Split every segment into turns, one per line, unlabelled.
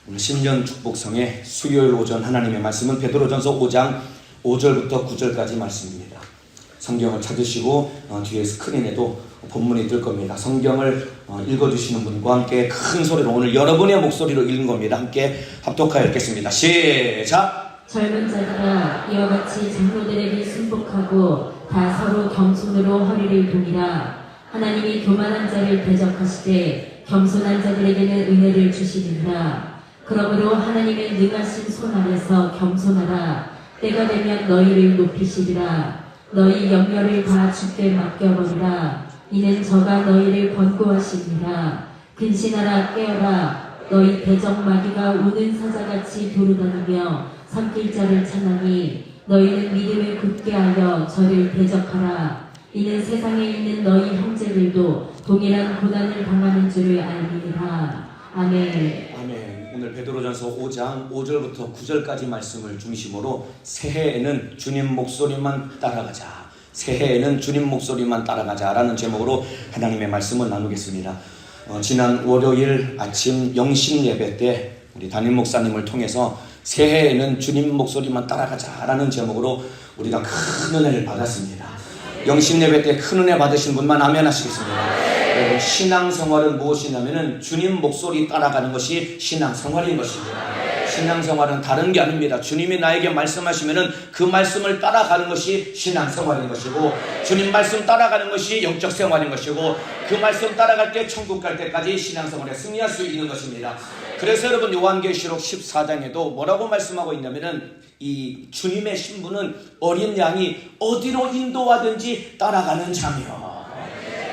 오늘 신년 축복성의 수요일 오전 하나님의 말씀은 베드로전서 5장 5절부터 9절까지 말씀입니다. 성경을 찾으시고 뒤에 스크린에도 본문이 뜰 겁니다. 성경을 읽어주시는 분과 함께 큰 소리로 오늘 여러분의 목소리로 읽는 겁니다. 함께 합독하여 읽겠습니다. 시작!
젊은 자들아, 이와 같이 장로들에게 순복하고 다 서로 겸손으로 허리를 동이라. 하나님이 교만한 자를 대적하시되 겸손한 자들에게는 은혜를 주시리라. 그러므로 하나님의 능하신 손 아래서 겸손하라. 때가 되면 너희를 높이시리라. 너희 염려를 다 주께 맡겨버리라. 이는 저가 너희를 권고하시니라. 근신하라, 깨어라. 너희 대적마귀가 우는 사자같이 도르다니며 삼킬 자를 찾나니 너희는 믿음을 굳게 하여 저를 대적하라. 이는 세상에 있는 너희 형제들도 동일한 고난을 당하는 줄을 알미니라. 아멘.
아멘. 오늘 베드로전서 5장 5절부터 9절까지 말씀을 중심으로 새해에는 주님 목소리만 따라가자, 새해에는 주님 목소리만 따라가자 라는 제목으로 하나님의 말씀을 나누겠습니다. 지난 월요일 아침 영신 예배 때 우리 담임 목사님을 통해서 새해에는 주님 목소리만 따라가자 라는 제목으로 우리가 큰 은혜를 받았습니다. 영신 예배 때 큰 은혜 받으신 분만 아멘 하시겠습니다. 여러분, 신앙생활은 무엇이냐면은 주님 목소리 따라가는 것이 신앙생활인 것입니다. 신앙생활은 다른 게 아닙니다. 주님이 나에게 말씀하시면은 그 말씀을 따라가는 것이 신앙생활인 것이고, 주님 말씀 따라가는 것이 영적 생활인 것이고, 그 말씀 따라갈 때 천국 갈 때까지 신앙생활에 승리할 수 있는 것입니다. 그래서 여러분, 요한계시록 14장에도 뭐라고 말씀하고 있냐면은 이 주님의 신부는 어린 양이 어디로 인도하든지 따라가는 자며,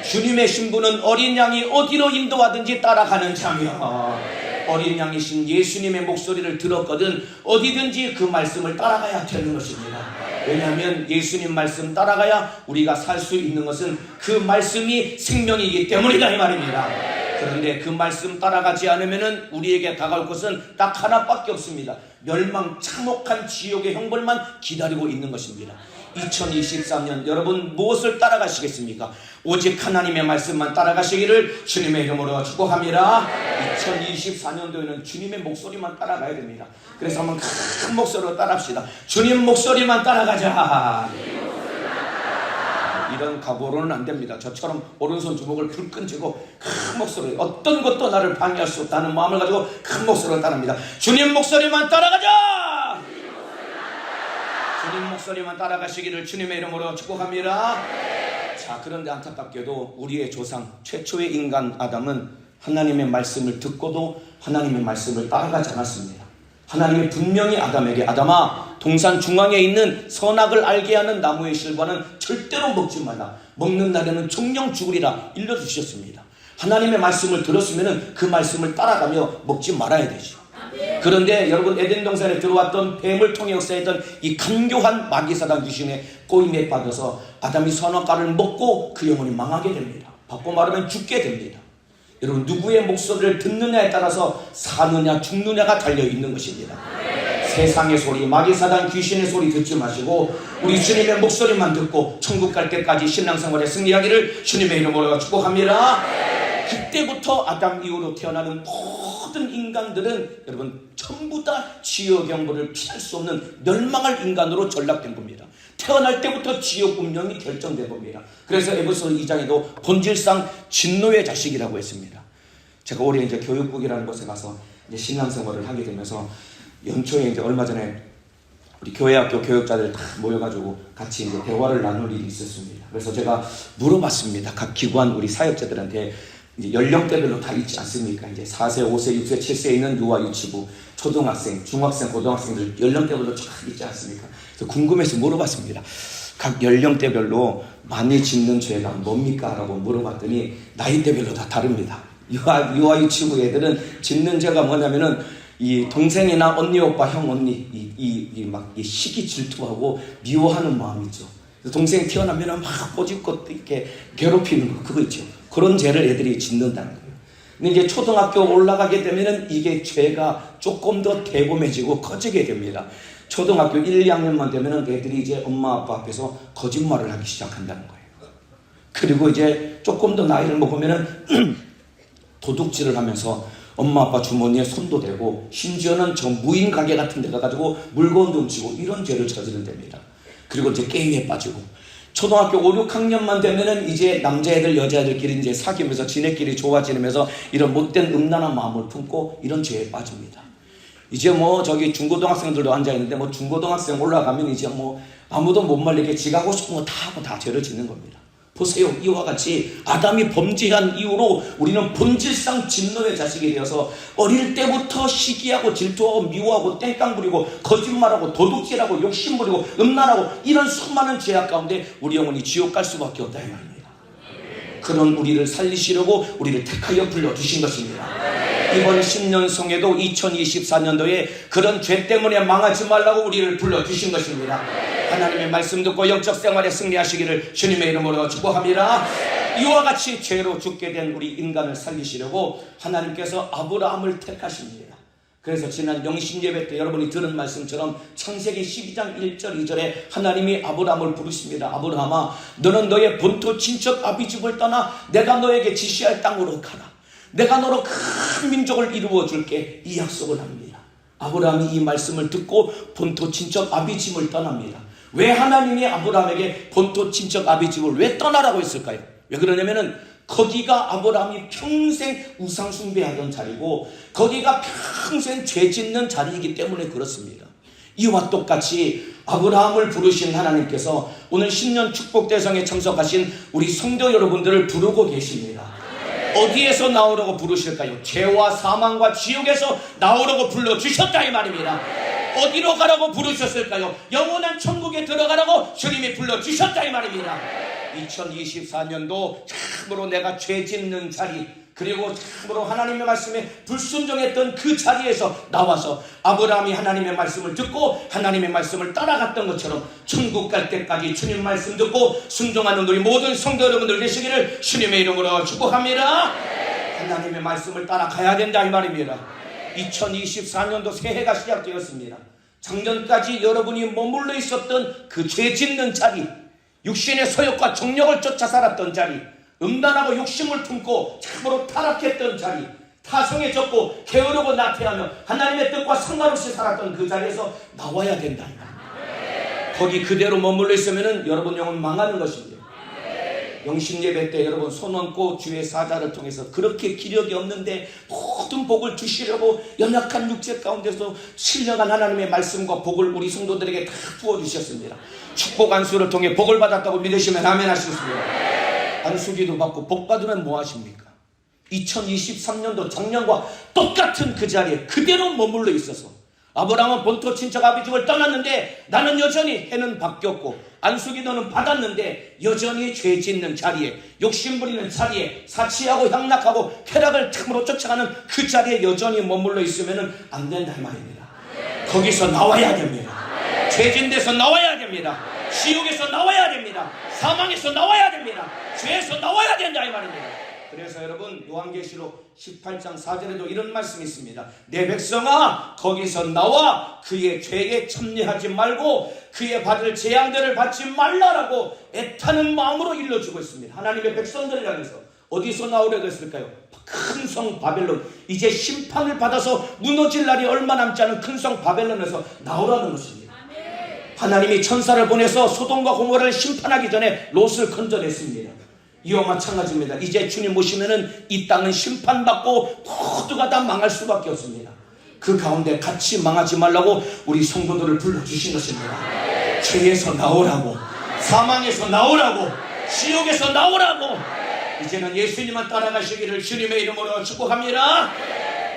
주님의 신부는 어린 양이 어디로 인도하든지 따라가는 자며, 어린 양이신 예수님의 목소리를 들었거든 어디든지 그 말씀을 따라가야 되는 것입니다. 왜냐하면 예수님 말씀 따라가야 우리가 살 수 있는 것은 그 말씀이 생명이기 때문이다 이 말입니다. 그런데 그 말씀 따라가지 않으면 우리에게 다가올 것은 딱 하나밖에 없습니다. 멸망 참혹한 지옥의 형벌만 기다리고 있는 것입니다. 2023년 여러분 무엇을 따라가시겠습니까? 오직 하나님의 말씀만 따라가시기를 주님의 이름으로 축복합니다. 2024년도에는 주님의 목소리만 따라가야 됩니다. 그래서 한번 큰 목소리로 따라합시다. 주님 목소리만 따라가자. 이런 각오로는 안 됩니다. 저처럼 오른손 주먹을 불끈 쥐고 큰 목소리로, 어떤 것도 나를 방해할 수 없다는 마음을 가지고 큰 목소리로 따라합니다. 주님 목소리만 따라가자. 주님 목소리만 따라가시기를 주님의 이름으로 축복합니다. 자, 그런데 안타깝게도 우리의 조상 최초의 인간 아담은 하나님의 말씀을 듣고도 하나님의 말씀을 따라가지 않았습니다. 하나님이 분명히 아담에게, 아담아, 동산 중앙에 있는 선악을 알게 하는 나무의 실과는 절대로 먹지 말라. 먹는 날에는 정령 죽으리라 일러주셨습니다. 하나님의 말씀을 들었으면 그 말씀을 따라가며 먹지 말아야 되죠. 그런데 여러분, 에덴 동산에 들어왔던 뱀을 통해 역사했던 이 간교한 마귀사단 귀신의 꼬임에 빠져서 아담이 선악과를 먹고 그 영혼이 망하게 됩니다. 바꿔 말하면 죽게 됩니다. 여러분, 누구의 목소리를 듣느냐에 따라서 사느냐 죽느냐가 달려있는 것입니다. 세상의 소리, 마귀사단 귀신의 소리 듣지 마시고 우리 주님의 목소리만 듣고 천국 갈 때까지 신앙생활에 승리하기를 주님의 이름으로 축복합니다. 그때부터 아담 이후로 태어나는 모든 인간들은 여러분 전부 다 지옥 형벌을 피할 수 없는 멸망할 인간으로 전락된 겁니다. 태어날 때부터 지옥 운명이 결정된 겁니다. 그래서 에베소 2장에도 본질상 진노의 자식이라고 했습니다. 제가 올해 이제 교육국이라는 곳에 가서 이제 신앙생활을 하게 되면서 연초에 이제 얼마 전에 우리 교회학교 교육자들 다 모여가지고 같이 이제 대화를 나눌 일이 있었습니다. 그래서 제가 물어봤습니다. 각 기관 우리 사역자들한테 이제 연령대별로 다 있지 않습니까? 이제 4세, 5세, 6세, 7세에 있는 유아 유치부, 초등학생, 중학생, 고등학생들 연령대별로 쫙 있지 않습니까? 그래서 궁금해서 물어봤습니다. 각 연령대별로 많이 짓는 죄가 뭡니까? 라고 물어봤더니 나이대별로 다 다릅니다. 유아 유치부 애들은 짓는 죄가 뭐냐면은 이 동생이나 언니, 오빠, 형, 언니 이 시기 질투하고 미워하는 마음이죠. 동생 태어나면 막 꼬집고 이렇게 괴롭히는 거, 그거 있죠. 그런 죄를 애들이 짓는다는 거예요. 근데 이제 초등학교 올라가게 되면은 이게 죄가 조금 더 대범해지고 커지게 됩니다. 초등학교 1, 2학년만 되면은 애들이 이제 엄마 아빠 앞에서 거짓말을 하기 시작한다는 거예요. 그리고 이제 조금 더 나이를 먹으면은 도둑질을 하면서 엄마 아빠 주머니에 손도 대고 심지어는 저 무인 가게 같은 데 가가지고 물건도 훔치고 이런 죄를 저지른답니다. 그리고 이제 게임에 빠지고 초등학교 5, 6학년만 되면은 이제 남자애들 여자애들끼리 이제 사귀면서 지네끼리 좋아지면서 이런 못된 음란한 마음을 품고 이런 죄에 빠집니다. 이제 뭐 저기 중고등학생들도 앉아있는데 뭐 중고등학생 올라가면 이제 뭐 아무도 못 말리게 지가 하고 싶은 거 다 하고 다 죄를 짓는 겁니다. 보세요. 이와 같이 아담이 범죄한 이후로 우리는 본질상 진노의 자식이 되어서 어릴 때부터 시기하고 질투하고 미워하고 땡깡 부리고 거짓말하고 도둑질하고 욕심부리고 음란하고 이런 수많은 죄악 가운데 우리 영혼이 지옥 갈 수밖에 없다 이 말입니다. 그런 우리를 살리시려고 우리를 택하여 불러주신 것입니다. 이번 신년성에도 2024년도에 그런 죄 때문에 망하지 말라고 우리를 불러주신 것입니다. 하나님의 말씀 듣고 영적 생활에 승리하시기를 주님의 이름으로 축복합니다. 이와 같이 죄로 죽게 된 우리 인간을 살리시려고 하나님께서 아브라함을 택하십니다. 그래서 지난 영신 예배 때 여러분이 들은 말씀처럼 창세기 12장 1절 2절에 하나님이 아브라함을 부르십니다. 아브라함아, 너는 너의 본토 친척 아비집을 떠나 내가 너에게 지시할 땅으로 가라. 내가 너로 큰 민족을 이루어 줄게. 이 약속을 합니다. 아브라함이 이 말씀을 듣고 본토 친척 아비집을 떠납니다. 왜 하나님이 아브라함에게 본토 친척 아비집을 왜 떠나라고 했을까요? 왜 그러냐면은 거기가 아브라함이 평생 우상 숭배하던 자리고 거기가 평생 죄 짓는 자리이기 때문에 그렇습니다. 이와 똑같이 아브라함을 부르신 하나님께서 오늘 신년 축복대성에 참석하신 우리 성도 여러분들을 부르고 계십니다. 어디에서 나오라고 부르실까요? 죄와 사망과 지옥에서 나오라고 불러주셨다 이 말입니다. 어디로 가라고 부르셨을까요? 영원한 천국에 들어가라고 주님이 불러주셨다 이 말입니다. 2024년도 참으로 내가 죄 짓는 자리, 그리고 참으로 하나님의 말씀에 불순종했던 그 자리에서 나와서 아브라함이 하나님의 말씀을 듣고 하나님의 말씀을 따라갔던 것처럼 천국 갈 때까지 주님 말씀 듣고 순종하는 우리 모든 성도 여러분들 되시기를 주님의 이름으로 축복합니다. 하나님의 말씀을 따라가야 된다 이 말입니다. 2024년도 새해가 시작되었습니다. 작년까지 여러분이 머물러 있었던 그 죄 짓는 자리, 육신의 소욕과 정욕을 쫓아 살았던 자리, 음란하고 욕심을 품고 참으로 타락했던 자리, 타성에 젖고 게으르고 나태하며 하나님의 뜻과 상관없이 살았던 그 자리에서 나와야 된다. 거기 그대로 머물러 있으면 여러분 영혼 망하는 것입니다. 영신 예배 때 여러분 손 얹고 주의 사자를 통해서 그렇게 기력이 없는데 모든 복을 주시려고 연약한 육체 가운데서 신령한 하나님의 말씀과 복을 우리 성도들에게 다 부어주셨습니다. 축복 안수를 통해 복을 받았다고 믿으시면 아멘 하시겠습니다. 안수기도 받고 복 받으면 뭐 하십니까? 2023년도 작년과 똑같은 그 자리에 그대로 머물러 있어서 아브라함은 본토 친척 아비집을 떠났는데 나는 여전히 해는 바뀌었고 안수기 너는 받았는데 여전히 죄 짓는 자리에, 욕심 부리는 자리에, 사치하고 향락하고 쾌락을 참으로 쫓아가는 그 자리에 여전히 머물러 있으면 안 된다 이 말입니다. 거기서 나와야 됩니다. 죄 짓는 데서 나와야 됩니다. 지옥에서 나와야 됩니다. 사망에서 나와야 됩니다. 죄에서 나와야 된다 이 말입니다. 그래서 여러분 요한계시록 18장 4절에도 이런 말씀이 있습니다. 내 백성아 거기서 나와 그의 죄에 참여하지 말고 그의 받을 재앙들을 받지 말라라고 애타는 마음으로 일러주고 있습니다. 하나님의 백성들을 향해서 어디서 나오려고 했을까요? 큰 성 바벨론, 이제 심판을 받아서 무너질 날이 얼마 남지 않은 큰 성 바벨론에서 나오라는 것입니다. 하나님이 천사를 보내서 소돔과 고모라를 심판하기 전에 롯을 건져냈습니다. 이와 마찬가지입니다. 이제 주님 오시면은 이 땅은 심판받고 모두가 다 망할 수밖에 없습니다. 그 가운데 같이 망하지 말라고 우리 성도들을 불러주신 것입니다. 죄에서 나오라고, 사망에서 나오라고, 지옥에서 나오라고. 이제는 예수님만 따라가시기를 주님의 이름으로 축복합니다.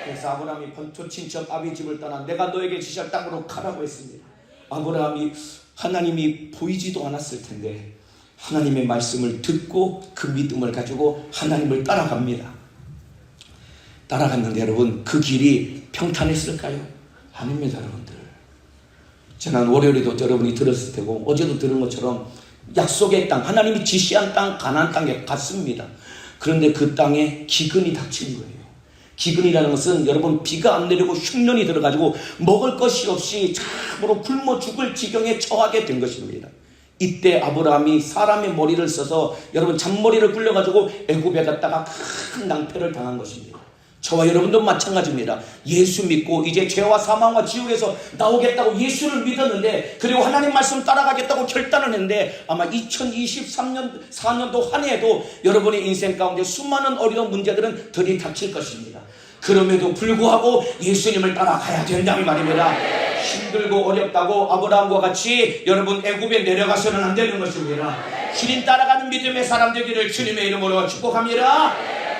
그래서 아브라함이 본토 친척 아비집을 떠나 내가 너에게 지시할 땅으로 가라고 했습니다. 아브라함이 하나님이 보이지도 않았을 텐데 하나님의 말씀을 듣고 그 믿음을 가지고 하나님을 따라갑니다. 따라갔는데 여러분 그 길이 평탄했을까요? 아닙니다 여러분들. 지난 월요일에도 여러분이 들었을 테고 어제도 들은 것처럼 약속의 땅, 하나님이 지시한 땅, 가나안 땅에 갔습니다. 그런데 그 땅에 기근이 닥친 거예요. 기근이라는 것은 여러분 비가 안 내리고 흉년이 들어가지고 먹을 것이 없이 참으로 굶어 죽을 지경에 처하게 된 것입니다. 이때 아브라함이 사람의 머리를 써서 여러분 잔머리를 굴려가지고 애굽에 갔다가 큰 낭패를 당한 것입니다. 저와 여러분도 마찬가지입니다. 예수 믿고 이제 죄와 사망과 지옥에서 나오겠다고 예수를 믿었는데, 그리고 하나님 말씀 따라가겠다고 결단을 했는데, 아마 2023년 4년도 한 해에도 여러분의 인생 가운데 수많은 어려운 문제들은 들이닥칠 것입니다. 그럼에도 불구하고 예수님을 따라가야 된다는 말입니다. 힘들고 어렵다고 아브라함과 같이 여러분 애굽에 내려가서는 안 되는 것입니다. 주님 따라가는 믿음의 사람 되기를 주님의 이름으로 축복합니다.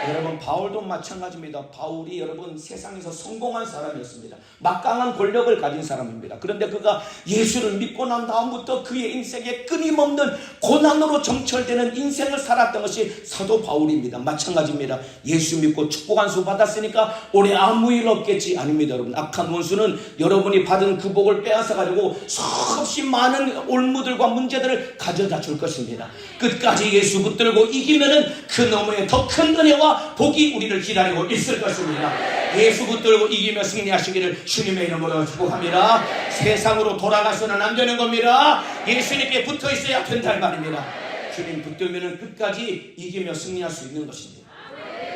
여러분, 바울도 마찬가지입니다. 바울이 여러분 세상에서 성공한 사람이었습니다. 막강한 권력을 가진 사람입니다. 그런데 그가 예수를 믿고 난 다음부터 그의 인생에 끊임없는 고난으로 점철되는 인생을 살았던 것이 사도 바울입니다. 마찬가지입니다. 예수 믿고 축복 한 수 받았으니까 올해 아무 일 없겠지. 아닙니다. 여러분, 악한 원수는 여러분이 받은 그 복을 빼앗아 가지고 수없이 많은 올무들과 문제들을 가져다 줄 것입니다. 끝까지 예수 붙들고 이기면은 그 너머에 더 큰 은혜와 복이 우리를 기다리고 있을 것입니다. 예수 붙들고 이기며 승리하시기를 주님의 이름으로 축복합니다. 세상으로 돌아가서는 안 되는 겁니다. 예수님께 붙어 있어야 된다는 말입니다. 주님 붙들면 끝까지 이기며 승리할 수 있는 것입니다.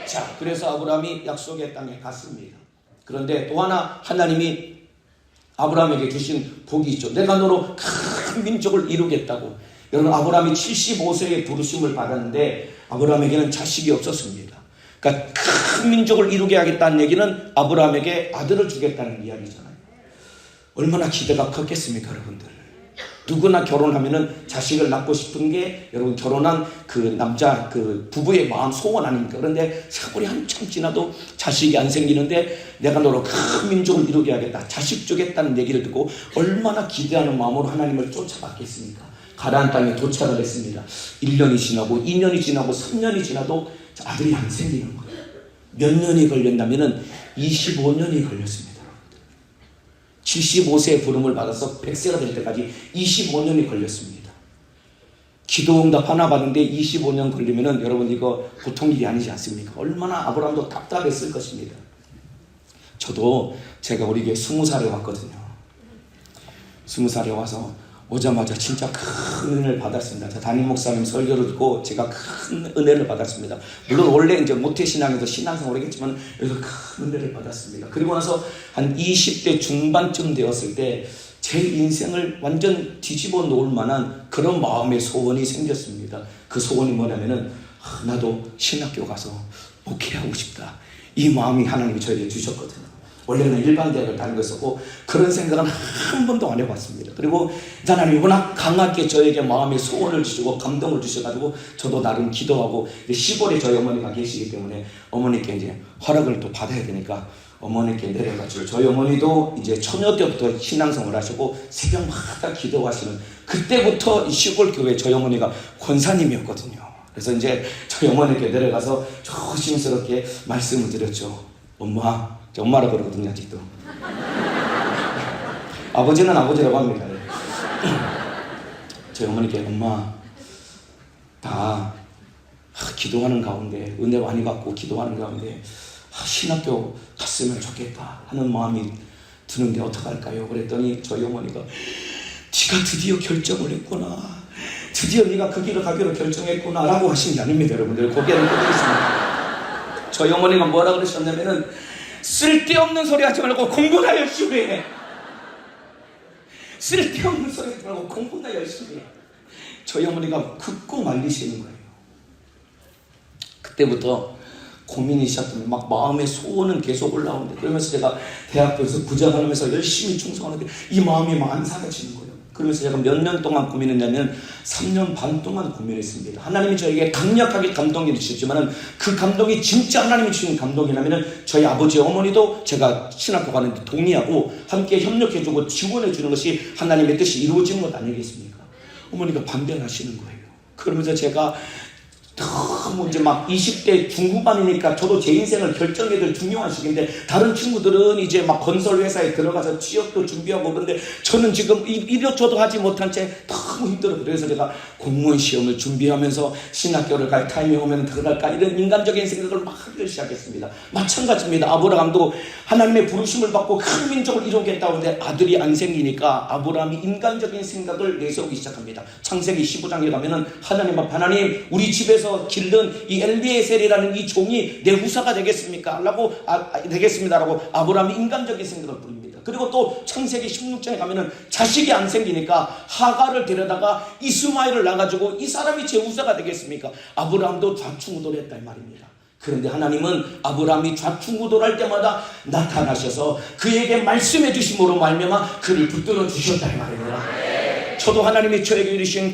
자, 그래서 아브라함이 약속의 땅에 갔습니다. 그런데 또 하나 하나님이 아브라함에게 주신 복이 있죠. 내가 너로 큰 민족을 이루겠다고. 여러분, 아브라함이 75세에 부르심을 받았는데 아브라함에게는 자식이 없었습니다. 그러니까 큰 민족을 이루게 하겠다는 얘기는 아브라함에게 아들을 주겠다는 이야기잖아요. 얼마나 기대가 컸겠습니까, 여러분들? 누구나 결혼하면은 자식을 낳고 싶은 게 여러분 결혼한 그 남자 그 부부의 마음 소원 아닙니까? 그런데 세월이 한참 지나도 자식이 안 생기는데 내가 너로 큰 민족을 이루게 하겠다, 자식 주겠다는 얘기를 듣고 얼마나 기대하는 마음으로 하나님을 쫓아갔겠습니까? 가나안 땅에 도착을 했습니다. 1년이 지나고 2년이 지나고 3년이 지나도 아들이 안 생기는 거예요. 몇 년이 걸렸냐면은 25년이 걸렸습니다. 75세의 부름을 받아서 100세가 될 때까지 25년이 걸렸습니다. 기도응답 하나 받는데 25년 걸리면은 여러분 이거 보통 일이 아니지 않습니까? 얼마나 아브라함도 답답했을 것입니다. 저도 제가 우리 교회 20살에 왔거든요. 20살에 와서 오자마자 진짜 큰 은혜를 받았습니다. 담임 목사님 설교를 듣고 제가 큰 은혜를 받았습니다. 물론 원래 이제 모태신앙에서 신앙생활 오래겠지만 여기서 큰 은혜를 받았습니다. 그리고 나서 한 20대 중반쯤 되었을 때 제 인생을 완전 뒤집어 놓을 만한 그런 마음의 소원이 생겼습니다. 그 소원이 뭐냐면은 나도 신학교 가서 목회하고 싶다. 이 마음이 하나님이 저에게 주셨거든요. 원래는 일반 대학을 다니고 있었고 그런 생각은 한 번도 안 해봤습니다. 그리고 하나님이 워낙 강하게 저에게 마음의 소원을 주시고 감동을 주셔가지고 저도 나름 기도하고 시골에 저희 어머니가 계시기 때문에 어머니께 이제 허락을 또 받아야 되니까 어머니께 내려가지고 저희 어머니도 이제 처녀 때부터 신앙생활을 하시고 새벽마다 기도하시는 그때부터 시골 교회 저희 어머니가 권사님이었거든요. 그래서 이제 저희 어머니께 내려가서 조심스럽게 말씀을 드렸죠. 엄마라 그러거든요, 아직도. 아버지는 아버지라고 합니다. 저희 어머니께 엄마, 다 기도하는 가운데, 은혜 많이 받고 기도하는 가운데 신학교 갔으면 좋겠다 하는 마음이 드는데 어떡할까요? 그랬더니 저희 어머니가 네가 드디어 결정을 했구나. 드디어 네가 그 길을 가기로 결정했구나 라고 하신 게 아닙니다, 여러분들. 고개를 끄덕였습니다. 저희 어머니가 뭐라 그러셨냐면은 쓸데없는 소리 하지 말고 공부나 열심히 해. 쓸데없는 소리 하지 말고 공부나 열심히 해. 저희 어머니가 긋고 말리시는 거예요. 그때부터 고민이 시작되면 막 마음의 소원은 계속 올라오는데 그러면서 제가 대학교에서 부장하면서 열심히 충성하는데 이 마음이 막 안 사라지는 거예요. 그러면서 제가 몇 년 동안 고민했냐면 3년 반 동안 고민했습니다. 하나님이 저에게 강력하게 감동을 주셨지만 그 감동이 진짜 하나님이 주신 감동이라면 저희 아버지 어머니도 제가 신학교 가는데 동의하고 함께 협력해주고 지원해주는 것이 하나님의 뜻이 이루어지는 것 아니겠습니까? 어머니가 반대를 하시는 거예요. 그러면서 제가 너무 이제 막 20대 중후반이니까 저도 제 인생을 결정해야 될 중요한 시기인데 다른 친구들은 이제 막 건설 회사에 들어가서 취업도 준비하고 그런데 저는 지금 이력저도 하지 못한 채 너무 힘들어. 그래서 내가 공무원 시험을 준비하면서 신학교를 갈 타이밍 오면 들어갈까 이런 인간적인 생각을 막 하기 시작했습니다. 마찬가지입니다. 아브라함도 하나님의 부르심을 받고 큰 민족을 이루겠다고 하는데 아들이 안 생기니까 아브라함이 인간적인 생각을 내세우기 시작합니다. 창세기 15장에 가면은 하나님 앞 하나님 우리 집에서 기른 이 엘리에셀이라는 이 종이 내 후사가 되겠습니까? 라고 되겠습니다라고 아브라함이 인간적인 생각을 부릅니다. 그리고 또 창세기 16장에 가면은 자식이 안 생기니까 하가를 데려다가 이스마엘을 낳아가지고 이 사람이 제 후사가 되겠습니까? 아브라함도 좌충우돌했다 이 말입니다. 그런데 하나님은 아브라함이 좌충우돌할 때마다 나타나셔서 그에게 말씀해 주심으로 말미암아 그를 붙들어 주셨다 이 말입니다. 저도 하나님이 저에게 이르신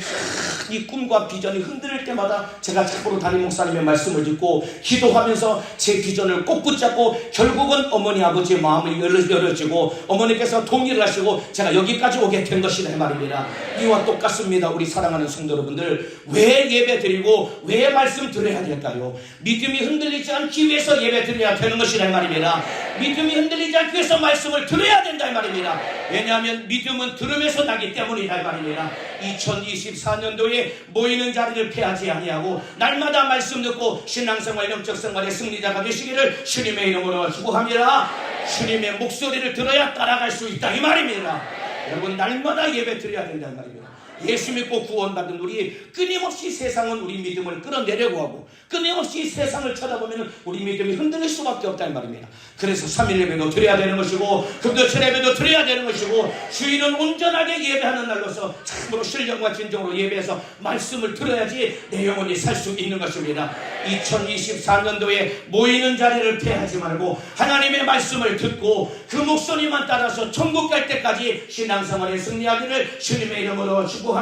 이 꿈과 비전이 흔들릴 때마다 제가 참고로 담임 목사님의 말씀을 듣고 기도하면서 제 비전을 꼭 붙잡고 결국은 어머니 아버지의 마음이 열어지고 어머니께서 동의를 하시고 제가 여기까지 오게 된 것이다 이 말입니다. 이와 똑같습니다. 우리 사랑하는 성도 여러분들, 왜 예배 드리고 왜 말씀 드려야 될까요? 믿음이 흔들리지 않기 위해서 예배 드려야 되는 것이다 이 말입니다. 믿음이 흔들리지 않기 위해서 말씀을 드려야 된다 이 말입니다. 왜냐하면 믿음은 들으면서 나기 때문이다 이 말입니다. 2024년도에 모이는 자리를 피하지 아니하고 날마다 말씀 듣고 신앙생활 영적 생활의 승리자가 되시기를 주님의 이름으로 축복합니다. 주님의 목소리를 들어야 따라갈 수 있다 이 말입니다. 여러분, 날마다 예배 드려야 된다는 말입니다. 예수 믿고 구원받은 우리 끊임없이 세상은 우리 믿음을 끌어내려고 하고 끊임없이 세상을 쳐다보면 우리 믿음이 흔들릴 수밖에 없다는 말입니다. 그래서 3일 예배도 드려야 되는 것이고 금요일 예배도 드려야 되는 것이고 주일은 온전하게 예배하는 날로서 참으로 신령과 진정으로 예배해서 말씀을 들어야지 내 영혼이 살 수 있는 것입니다. 2024년도에 모이는 자리를 피하지 말고 하나님의 말씀을 듣고 그 목소리만 따라서 천국 갈 때까지 신앙생활에 승리하기를 주님의 이름으로 축복합니다.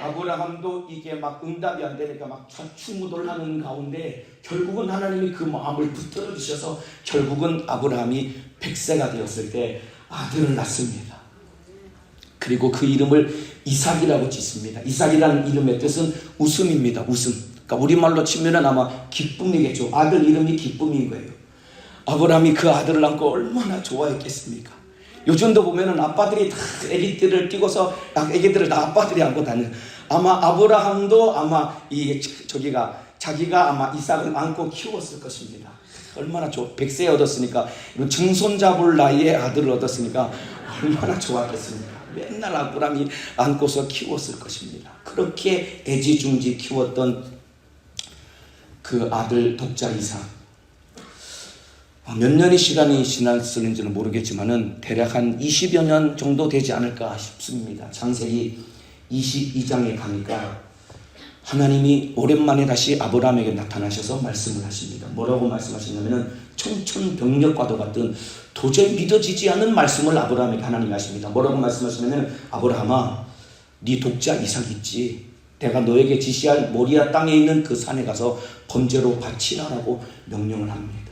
아브라함도 이게 막 응답이 안 되니까 막 좌충우돌하는 가운데 결국은 하나님이 그 마음을 붙들어 주셔서 결국은 아브라함이 100세가 되었을 때 아들을 낳습니다. 그리고 그 이름을 이삭이라고 짓습니다. 이삭이라는 이름의 뜻은 웃음입니다. 웃음. 그러니까 우리말로 치면은 아마 기쁨이겠죠. 아들 이름이 기쁨인 거예요. 아브라함이 그 아들을 낳고 얼마나 좋아했겠습니까? 요즘도 보면은 아빠들이 다 애기들을 끼고서 애기들을 다 아빠들이 안고 다니는, 아마 아브라함도 아마 자기가 아마 이삭을 안고 키웠을 것입니다. 얼마나 100세 얻었으니까 증손 잡을 나이에 아들을 얻었으니까 얼마나 좋았겠습니까? 맨날 아브라함이 안고서 키웠을 것입니다. 그렇게 애지중지 키웠던 그 아들 독자 이삭, 몇 년의 시간이 지났을는지는 모르겠지만은 대략 한 20여 년 정도 되지 않을까 싶습니다. 창세기 22장에 가니까 하나님이 오랜만에 다시 아브라함에게 나타나셔서 말씀을 하십니다. 뭐라고 말씀하시냐면은 천천병력과도 같은 도저히 믿어지지 않는 말씀을 아브라함에게 하나님이 하십니다. 뭐라고 말씀하시냐면, 아브라함아, 네 독자 이삭 있지? 내가 너에게 지시할 모리아 땅에 있는 그 산에 가서 번제로 바치라라고 명령을 합니다.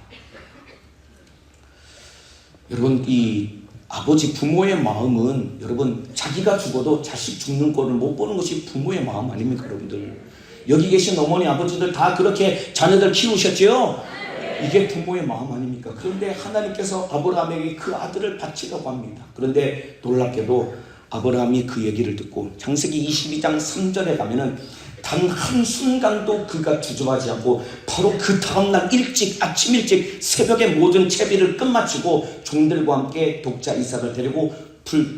여러분, 이 아버지 부모의 마음은, 여러분, 자기가 죽어도 자식 죽는 꼴을 못 보는 것이 부모의 마음 아닙니까, 여러분들? 여기 계신 어머니 아버지들 다 그렇게 자녀들 키우셨죠? 이게 부모의 마음 아닙니까? 그런데 하나님께서 아브라함에게 그 아들을 바치라고 합니다. 그런데 놀랍게도 아브라함이 그 얘기를 듣고 창세기 22장 3절에 가면은 단 한순간도 그가 주저하지 않고 바로 그 다음날 아침 일찍 새벽에 모든 채비를 끝마치고 종들과 함께 독자 이삭을 데리고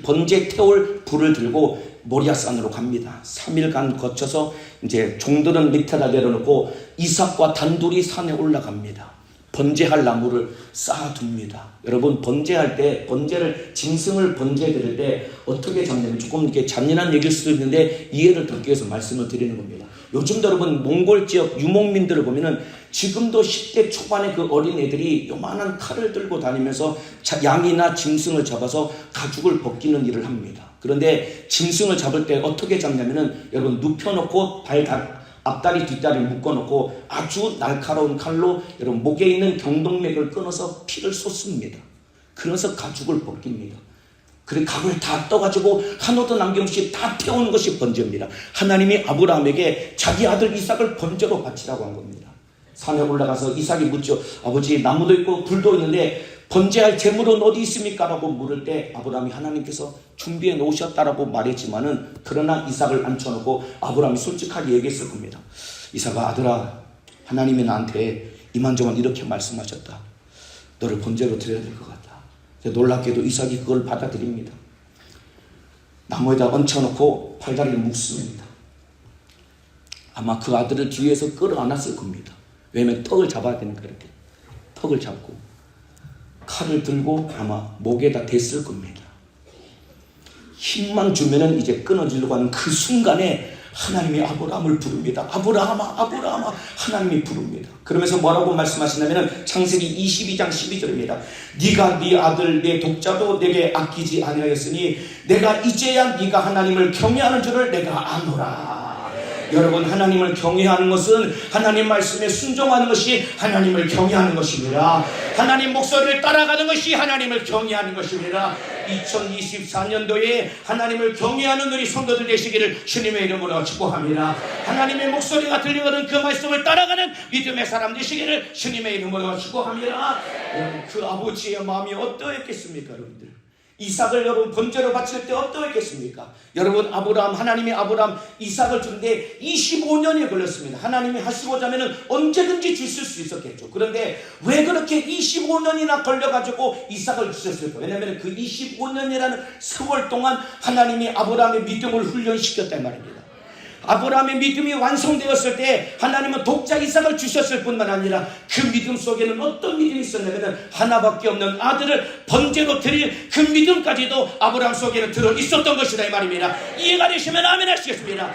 번제 태울 불을 들고 모리아산으로 갑니다. 3일간 거쳐서 이제 종들은 밑에다 내려놓고 이삭과 단둘이 산에 올라갑니다. 번제할 나무를 쌓아둡니다. 여러분, 번제할 때, 짐승을 번제 드릴 때 어떻게 잡냐면, 조금 이렇게 잔인한 얘기일 수도 있는데 이해를 돕기 위해서 말씀을 드리는 겁니다. 요즘도 여러분, 몽골 지역 유목민들을 보면은 지금도 10대 초반의 그 어린 애들이 요만한 칼을 들고 다니면서 양이나 짐승을 잡아서 가죽을 벗기는 일을 합니다. 그런데 짐승을 잡을 때 어떻게 잡냐면은, 여러분, 눕혀놓고 앞다리 뒷다리를 묶어놓고 아주 날카로운 칼로 여러분 목에 있는 경동맥을 끊어서 피를 쏟습니다. 그래서 가죽을 벗깁니다. 그래 각을 다 떠가지고 한 옷도 남김없이 다 태우는 것이 번제입니다. 하나님이 아브라함에게 자기 아들 이삭을 번제로 바치라고 한 겁니다. 산에 올라가서 이삭이 묻죠. 아버지, 나무도 있고 불도 있는데 번제할 제물은 어디 있습니까? 라고 물을 때 아브라함이 하나님께서 준비해 놓으셨다라고 말했지만은 그러나 이삭을 앉혀놓고 아브라함이 솔직하게 얘기했을 겁니다. 이삭아, 아들아, 하나님이 나한테 이만저만 이렇게 말씀하셨다. 너를 번제로 드려야 될 것 같다. 놀랍게도 이삭이 그걸 받아들입니다. 나무에다 얹혀놓고 팔다리를 묶습니다. 아마 그 아들을 뒤에서 끌어안았을 겁니다. 왜냐면 턱을 잡아야 되니까 이렇게 턱을 잡고 칼을 들고 아마 목에다 댔을 겁니다. 힘만 주면은 이제 끊어지려고 하는 그 순간에 하나님이 아브라함을 부릅니다. 아브라함아, 아브라함아, 하나님이 부릅니다. 그러면서 뭐라고 말씀하시냐면은 창세기 22장 12절입니다. 네가 네 아들 내 독자도 내게 아끼지 아니하였으니 내가 이제야 네가 하나님을 경외하는 줄을 내가 아노라. 여러분, 하나님을 경외하는 것은 하나님 말씀에 순종하는 것이 하나님을 경외하는 것입니다. 하나님 목소리를 따라가는 것이 하나님을 경외하는 것입니다. 2024년도에 하나님을 경외하는 우리 성도들 되시기를 주님의 이름으로 축복합니다. 하나님의 목소리가 들려오는 그 말씀을 따라가는 믿음의 사람 되시기를 주님의 이름으로 축복합니다. 그 아버지의 마음이 어떠했겠습니까, 여러분들? 이삭을 여러분 번제로 바칠 때 어떠했겠습니까? 여러분, 아브라함, 하나님이 아브라함 이삭을 주는데 25년이 걸렸습니다. 하나님이 하시고자 하면 언제든지 주실 수 있었겠죠. 그런데 왜 그렇게 25년이나 걸려가지고 이삭을 주셨을까? 왜냐하면 그 25년이라는 세월 동안 하나님이 아브라함의 믿음을 훈련시켰단 말입니다. 아브라함의 믿음이 완성되었을 때 하나님은 독자 이삭을 주셨을 뿐만 아니라 그 믿음 속에는 어떤 믿음이 있었냐면 하나밖에 없는 아들을 번제로 드릴 그 믿음까지도 아브라함 속에는 들어 있었던 것이다 이 말입니다. 이해가 되시면 아멘 하시겠습니다.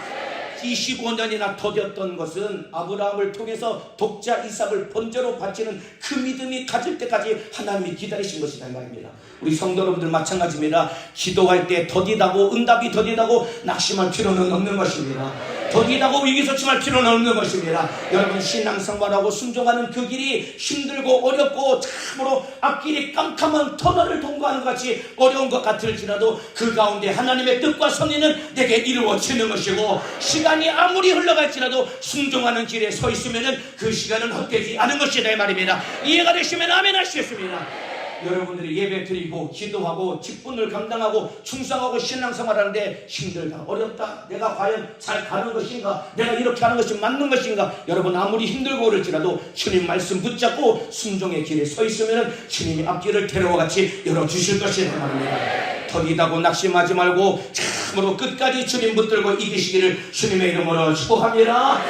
25년이나 더뎠던 것은 아브라함을 통해서 독자 이삭을 번제로 바치는 그 믿음이 가질 때까지 하나님이 기다리신 것이다 이 말입니다. 우리 성도 여러분들 마찬가지입니다. 기도할 때 더디다고 응답이 더디다고 낙심할 필요는 없는 것입니다. 더디다고 위기소침할 필요는 없는 것입니다. 여러분, 신앙생활하고 순종하는 그 길이 힘들고 어렵고 참으로 앞길이 깜깜한 터널을 통과하는 것 같이 어려운 것 같을지라도 그 가운데 하나님의 뜻과 섭리는 내게 이루어지는 것이고 시간이 아무리 흘러갈지라도 순종하는 길에 서 있으면 그 시간은 헛되지 않은 것이다 이 말입니다. 이해가 되시면 아멘 하시겠습니다. 여러분들이 예배 드리고 기도하고 직분을 감당하고 충성하고 신앙생활하는데 힘들다, 어렵다, 내가 과연 잘 가는 것인가, 내가 이렇게 하는 것이 맞는 것인가, 여러분 아무리 힘들고 그럴지라도 주님 말씀 붙잡고 순종의 길에 서 있으면 주님이 앞길을 테러와 같이 열어주실 것이다 말입니다. 더디다고 낙심하지 말고 참으로 끝까지 주님 붙들고 이기시기를 주님의 이름으로 축복합니다.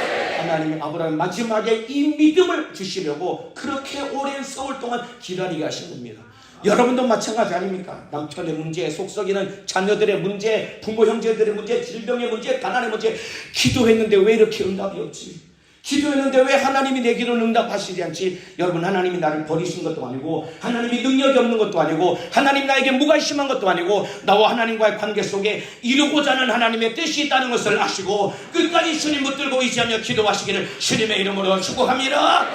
하나님이 아브라함 마지막에 이 믿음을 주시려고 그렇게 오랜 세월 동안 기다리게 하신 겁니다. 여러분도 마찬가지 아닙니까? 남편의 문제, 속썩이는 자녀들의 문제, 부모 형제들의 문제, 질병의 문제, 가난의 문제, 기도했는데 왜 이렇게 응답이 없지? 기도했는데 왜 하나님이 내 기도를 응답하시지 않지? 여러분, 하나님이 나를 버리신 것도 아니고 하나님이 능력이 없는 것도 아니고 하나님 나에게 무관심한 것도 아니고 나와 하나님과의 관계 속에 이루고자 하는 하나님의 뜻이 있다는 것을 아시고 끝까지 주님 붙들고 의지하며 기도하시기를 주님의 이름으로 축복합니다.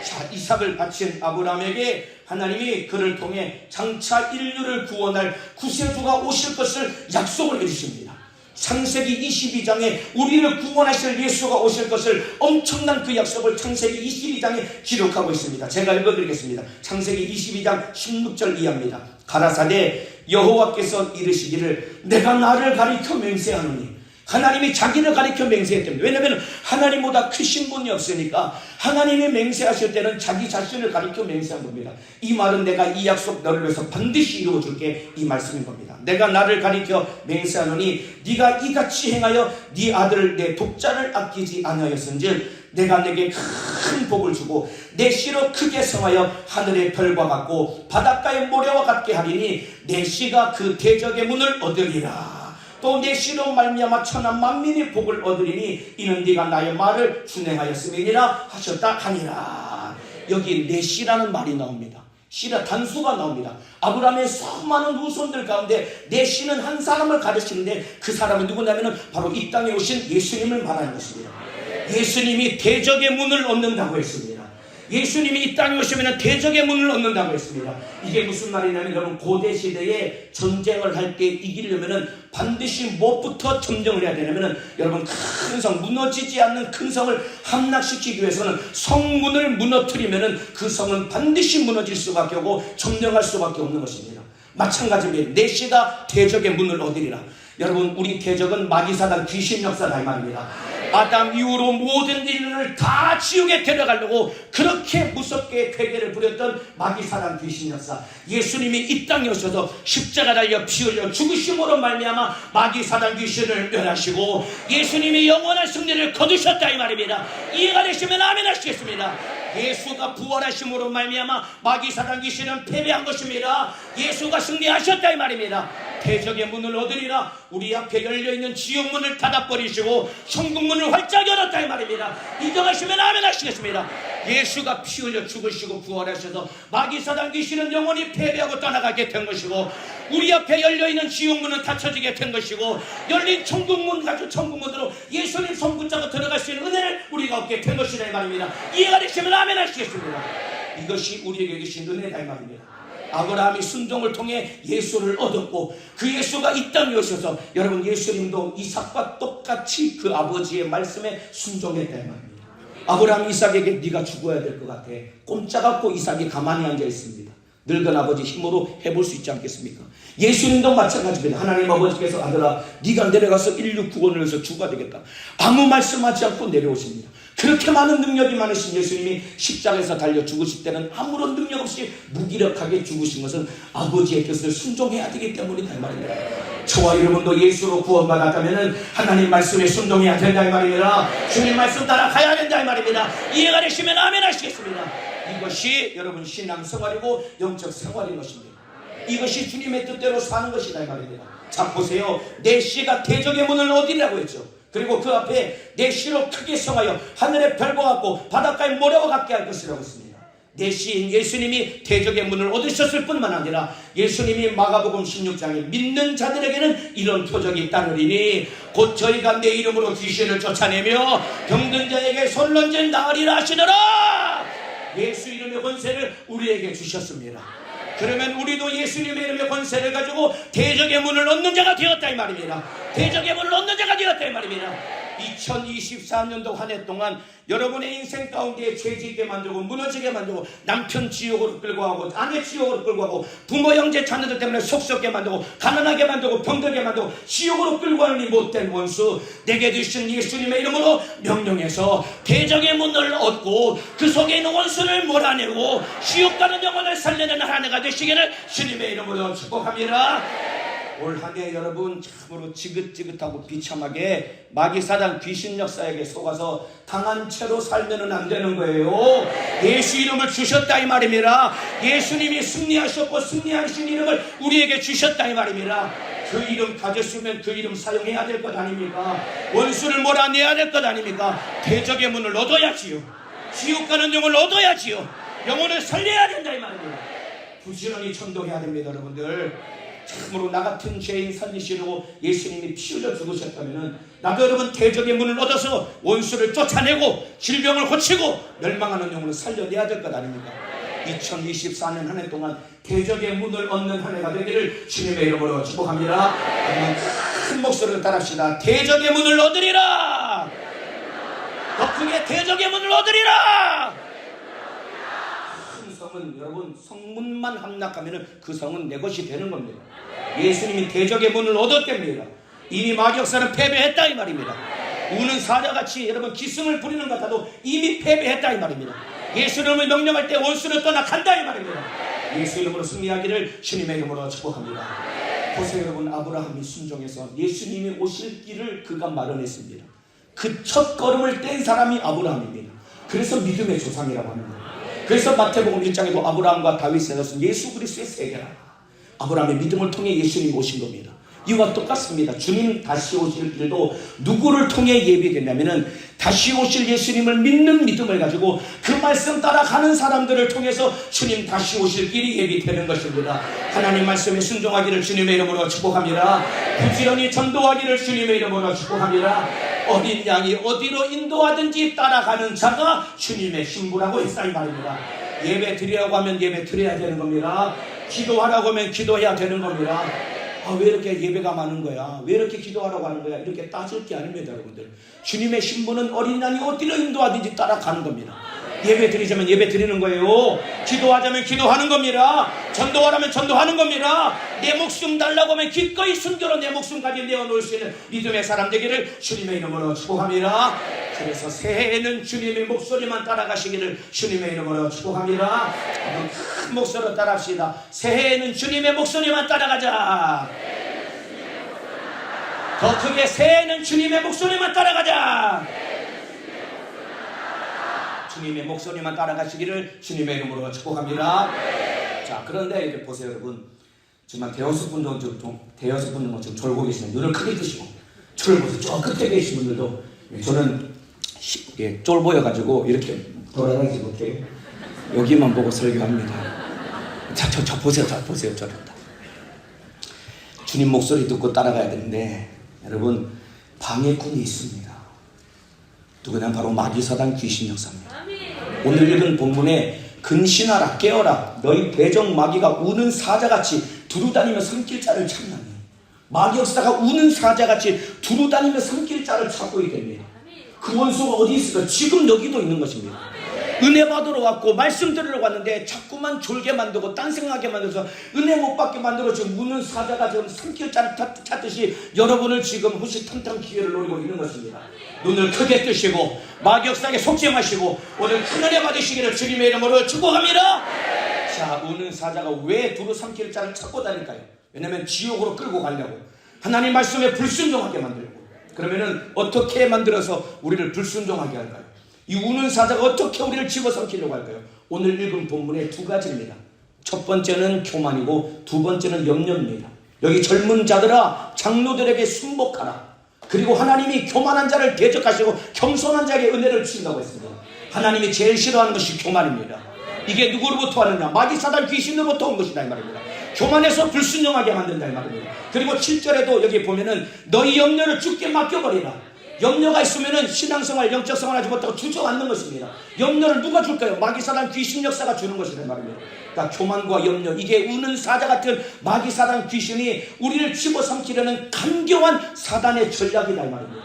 자, 이삭을 바친 아브라함에게 하나님이 그를 통해 장차 인류를 구원할 구세주가 오실 것을 약속을 해주십니다. 창세기 22장에 우리를 구원하실 예수가 오실 것을 엄청난 그 약속을 창세기 22장에 기록하고 있습니다. 제가 읽어드리겠습니다. 창세기 22장 16절 이하입니다. 가라사대 여호와께서 이르시기를 내가 나를 가리켜 맹세하노니, 하나님이 자기를 가리켜 맹세했답니다. 왜냐하면 하나님보다 크신 분이 없으니까 하나님이 맹세하실 때는 자기 자신을 가리켜 맹세한 겁니다. 이 말은 내가 이 약속 너를 위해서 반드시 이루어줄게, 이 말씀인 겁니다. 내가 나를 가리켜 맹세하노니 네가 이같이 행하여 네 아들을 내 독자를 아끼지 아니하였은즉 내가 내게 큰 복을 주고 내 씨로 크게 성하여 하늘의 별과 같고 바닷가의 모래와 같게 하리니 내 씨가 그 대적의 문을 얻으리라. 또 내 씨로 말미암아 천한 만민이 복을 얻으리니 이는 네가 나의 말을 준행하였음이니라 하셨다 하니라. 여기 내 씨라는 말이 나옵니다. 씨라 단수가 나옵니다. 아브라함의 수많은 후손들 가운데 내 씨는 한 사람을 가르치는데 그 사람은 누구냐면 바로 이 땅에 오신 예수님을 말하는 것입니다. 예수님이 대적의 문을 얻는다고 했습니다. 예수님이 이 땅에 오시면 대적의 문을 얻는다고 했습니다. 이게 무슨 말이냐면 여러분 고대 시대에 전쟁을 할 때 이기려면 반드시 무엇부터 점령을 해야 되냐면 여러분 큰 성, 무너지지 않는 큰 성을 함락시키기 위해서는 성문을 무너뜨리면 그 성은 반드시 무너질 수밖에 없고 점령할 수밖에 없는 것입니다. 마찬가지입니다. 내 씨가 대적의 문을 얻으리라. 여러분 우리 대적은 마귀사단 귀신 역사다 이 말입니다. 아담 이후로 모든 인류를 다 지옥에 데려가려고 그렇게 무섭게 괴계를 부렸던 마귀사단 귀신 역사. 예수님이 이 땅에 오셔서 십자가 달려 피 흘려 죽으심으로 말미암아 마귀사단 귀신을 멸하시고 예수님이 영원한 승리를 거두셨다 이 말입니다. 이해가 되시면 아멘 하시겠습니다. 예수가 부활하심으로 말미암아 마귀사단 귀신은 패배한 것입니다. 예수가 승리하셨다 이 말입니다. 대적의 문을 얻으리라. 우리 앞에 열려있는 지옥문을 닫아버리시고 천국문을 활짝 열었다 이 말입니다. 인정하시면 아멘 하시겠습니다. 예수가 피 흘려 죽으시고 부활하셔서 마귀사단 귀신은 영원히 패배하고 떠나가게 된 것이고 우리 앞에 열려있는 지옥문은 닫혀지게 된 것이고 열린 천국문 가지고 천국문으로 예수님 손 붙잡고 들어갈 수 있는 은혜를 우리가 얻게 된 것이다 이 말입니다. 이해가 되시면 아멘 하시겠습니다. 이것이 우리에게 주신 은혜다 이 말입니다. 아브라함이 순종을 통해 예수를 얻었고 그 예수가 이 땅에 오셔서 여러분 예수님도 이삭과 똑같이 그 아버지의 말씀에 순종했다 이 말입니다. 아브라함이 이삭에게 네가 죽어야 될 것 같아. 꼼짝않고 이삭이 가만히 앉아 있습니다. 늙은 아버지 힘으로 해볼 수 있지 않겠습니까? 예수님도 마찬가지입니다. 하나님 아버지께서 아들아 네가 내려가서 인류 구원을 위해서 죽어야 되겠다. 아무 말씀하지 않고 내려오십니다. 그렇게 많은 능력이 많으신 예수님이 십자가에서 달려 죽으실 때는 아무런 능력 없이 무기력하게 죽으신 것은 아버지의 뜻을 순종해야 되기 때문이다 이 말입니다. 저와 여러분도 예수로 구원받았다면 하나님 말씀에 순종해야 된다 이 말입니다. 주님 말씀 따라 가야 된다 이 말입니다. 이해가 되시면 아멘 하시겠습니다. 이것이 여러분 신앙생활이고 영적 생활인 것입니다. 이것이 주님의 뜻대로 사는 것이다 이 말입니다. 자 보세요. 내 씨가 대적의 문을 얻으리라고 했죠. 그리고 그 앞에 내 씨로 크게 성하여 하늘의 별과 같고 바닷가의 모래와 같게 할 것이라고 했습니다. 내 씨인 예수님이 대적의 문을 얻으셨을 뿐만 아니라 예수님이 마가복음 16장에 믿는 자들에게는 이런 표적이 따르리니 곧 저희가 내 이름으로 귀신을 쫓아내며 병든 자에게 손 얹은 나으리라 하시더라. 예수 이름의 권세를 우리에게 주셨습니다. 그러면 우리도 예수님의 이름의 권세를 가지고 대적의 문을 얻는 자가 되었다 이 말입니다. 대적의 문을 얻는 자가 되었다 이 말입니다. 2024년도 한 해 동안 여러분의 인생 가운데 죄짓게 만들고 무너지게 만들고 남편 지옥으로 끌고 가고 아내 지옥으로 끌고 가고 부모 형제 자녀들 때문에 속썩게 만들고 가난하게 만들고 병들게 만들고 지옥으로 끌고 가는 이 못된 원수 내게 주신 예수님의 이름으로 명령해서 대적의 문을 얻고 그 속에 있는 원수를 몰아내고 지옥 가는 영혼을 살려내는 한 해가 되시기를 주님의 이름으로 축복합니다. 올 한 해 여러분 참으로 지긋지긋하고 비참하게 마귀사단 귀신 역사에게 속아서 당한 채로 살면은 안 되는 거예요. 예수 이름을 주셨다 이 말입니다. 예수님이 승리하셨고 승리하신 이름을 우리에게 주셨다 이 말입니다. 그 이름 가졌으면 그 이름 사용해야 될 것 아닙니까? 원수를 몰아내야 될 것 아닙니까? 대적의 문을 얻어야지요. 지옥 가는 영을 얻어야지요. 영혼을 살려야 된다 이 말입니다. 부지런히 전도해야 됩니다 여러분들. 참으로 나 같은 죄인 살리시려고 예수님이 피 흘려 죽으셨다면 나도 여러분 대적의 문을 얻어서 원수를 쫓아내고 질병을 고치고 멸망하는 영혼을 살려내야 될 것 아닙니까? 2024년 한 해 동안 대적의 문을 얻는 한 해가 되기를 주님의 이름으로 축복합니다. 큰 목소리로 따라합시다. 대적의 문을 얻으리라. 더 크게 대적의 문을 얻으리라. 성은 여러분 성문만 함락하면 그 성은 내 것이 되는 겁니다. 예수님이 대적의 문을 얻었답니다. 이미 마귀역사는 패배했다 이 말입니다. 우는 사자같이 여러분 기승을 부리는 것 같아도 이미 패배했다 이 말입니다. 예수 이름을 명령할 때 원수를 떠나간다 이 말입니다. 예수 이름으로 승리하기를 주님의 이름으로 축복합니다. 보세요 여러분 아브라함이 순종해서 예수님이 오실 길을 그가 마련했습니다. 그 첫 걸음을 뗀 사람이 아브라함입니다. 그래서 믿음의 조상이라고 합니다. 그래서 마태복음 1장에도 아브라함과 다윗의 것은 예수 그리스도의 세계라. 아브라함의 믿음을 통해 예수님이 오신 겁니다. 이와 똑같습니다. 주님 다시 오실 길도 누구를 통해 예비됐냐면은 다시 오실 예수님을 믿는 믿음을 가지고 그 말씀 따라가는 사람들을 통해서 주님 다시 오실 길이 예비되는 것입니다. 하나님 말씀에 순종하기를 주님의 이름으로 축복합니다. 부지런히 전도하기를 주님의 이름으로 축복합니다. 어린 양이 어디로 인도하든지 따라가는 자가 주님의 신부라고 했다 이 말입니다. 예배 드리라고 하면 예배 드려야 되는 겁니다. 기도하라고 하면 기도해야 되는 겁니다. 왜 이렇게 예배가 많은 거야? 왜 이렇게 기도하라고 하는 거야? 이렇게 따질 게 아닙니다, 여러분들. 주님의 신부는 어린 양이 어디로 인도하든지 따라가는 겁니다. 예배 드리자면 예배 드리는 거예요. 기도하자면 기도하는 겁니다. 전도하라면 전도하는 겁니다. 내 목숨 달라고 하면 기꺼이 순교로 내 목숨까지 내어놓을 수 있는 믿음의 사람 되기를 주님의 이름으로 축복합니다. 그래서 새해에는 주님의 목소리만 따라가시기를 주님의 이름으로 축복합니다. 큰 목소리로 따라합시다. 새해에는 주님의 목소리만 따라가자. 더 크게 새해에는 주님의 목소리만 따라가자. 주님의 목소리만 따라가시기를 주님의 이름으로 축복합니다. 자, 그런데 이제 보세요, 여러분. 정말 대여섯 분 정도 지금 졸고 계시는 눈을 크게 뜨시고 저를 보세요. 저 끝에 계신 분들도 저는 쫄 보여가지고 이렇게 돌아다니지 못해요. 여기만 보고 설교합니다. 자, 저 보세요, 저랬다. 주님 목소리 듣고 따라가야 되는데 여러분 방해꾼이 있습니다. 누구냐? 바로 마귀사단 귀신 역사입니다. 오늘 읽은 본문에 근신하라 깨어라 너희 대적 마귀가 우는 사자같이 두루다니며 산길자를 찾나니 마귀 역사가 우는 사자같이 두루다니며 산길자를 찾고 있답니다. 그 원수가 어디 있을까? 지금 여기도 있는 것입니다. 은혜 받으러 왔고 말씀 들으러 왔는데 자꾸만 졸게 만들고 딴 생각하게 만들어서 은혜 못 받게 만들어 지금 우는 사자가 지금 산길자를 찾듯이 여러분을 지금 호시탐탐 기회를 노리고 있는 것입니다. 눈을 크게 뜨시고 마귀역사에 속지 마시고 오늘 큰 은혜 받으시기를 주님의 이름으로 축복합니다. 자, 우는 사자가 왜 두루 삼킬자를 찾고 다닐까요? 왜냐하면 지옥으로 끌고 가려고, 하나님 말씀에 불순종하게 만들고. 그러면은 어떻게 만들어서 우리를 불순종하게 할까요? 이 우는 사자가 어떻게 우리를 집어삼키려고 할까요? 오늘 읽은 본문의 두 가지입니다. 첫 번째는 교만이고 두 번째는 염려입니다. 여기 젊은 자들아 장로들에게 순복하라. 그리고 하나님이 교만한 자를 대적하시고 겸손한 자에게 은혜를 주신다고 했습니다. 하나님이 제일 싫어하는 것이 교만입니다. 이게 누구로부터 하느냐? 마귀사단 귀신으로부터 온 것이다 이 말입니다. 교만해서 불순종하게 만든다 이 말입니다. 그리고 7절에도 여기 보면은 너희 염려를 주께 맡겨버리라. 염려가 있으면은 신앙생활, 영적생활 하지 못하고 주저앉는 것입니다. 염려를 누가 줄까요? 마귀사단 귀신 역사가 주는 것이다 말입니다. 그러니까 교만과 염려, 이게 우는 사자 같은 마귀사단 귀신이 우리를 집어삼키려는 간교한 사단의 전략이다 이 말입니다.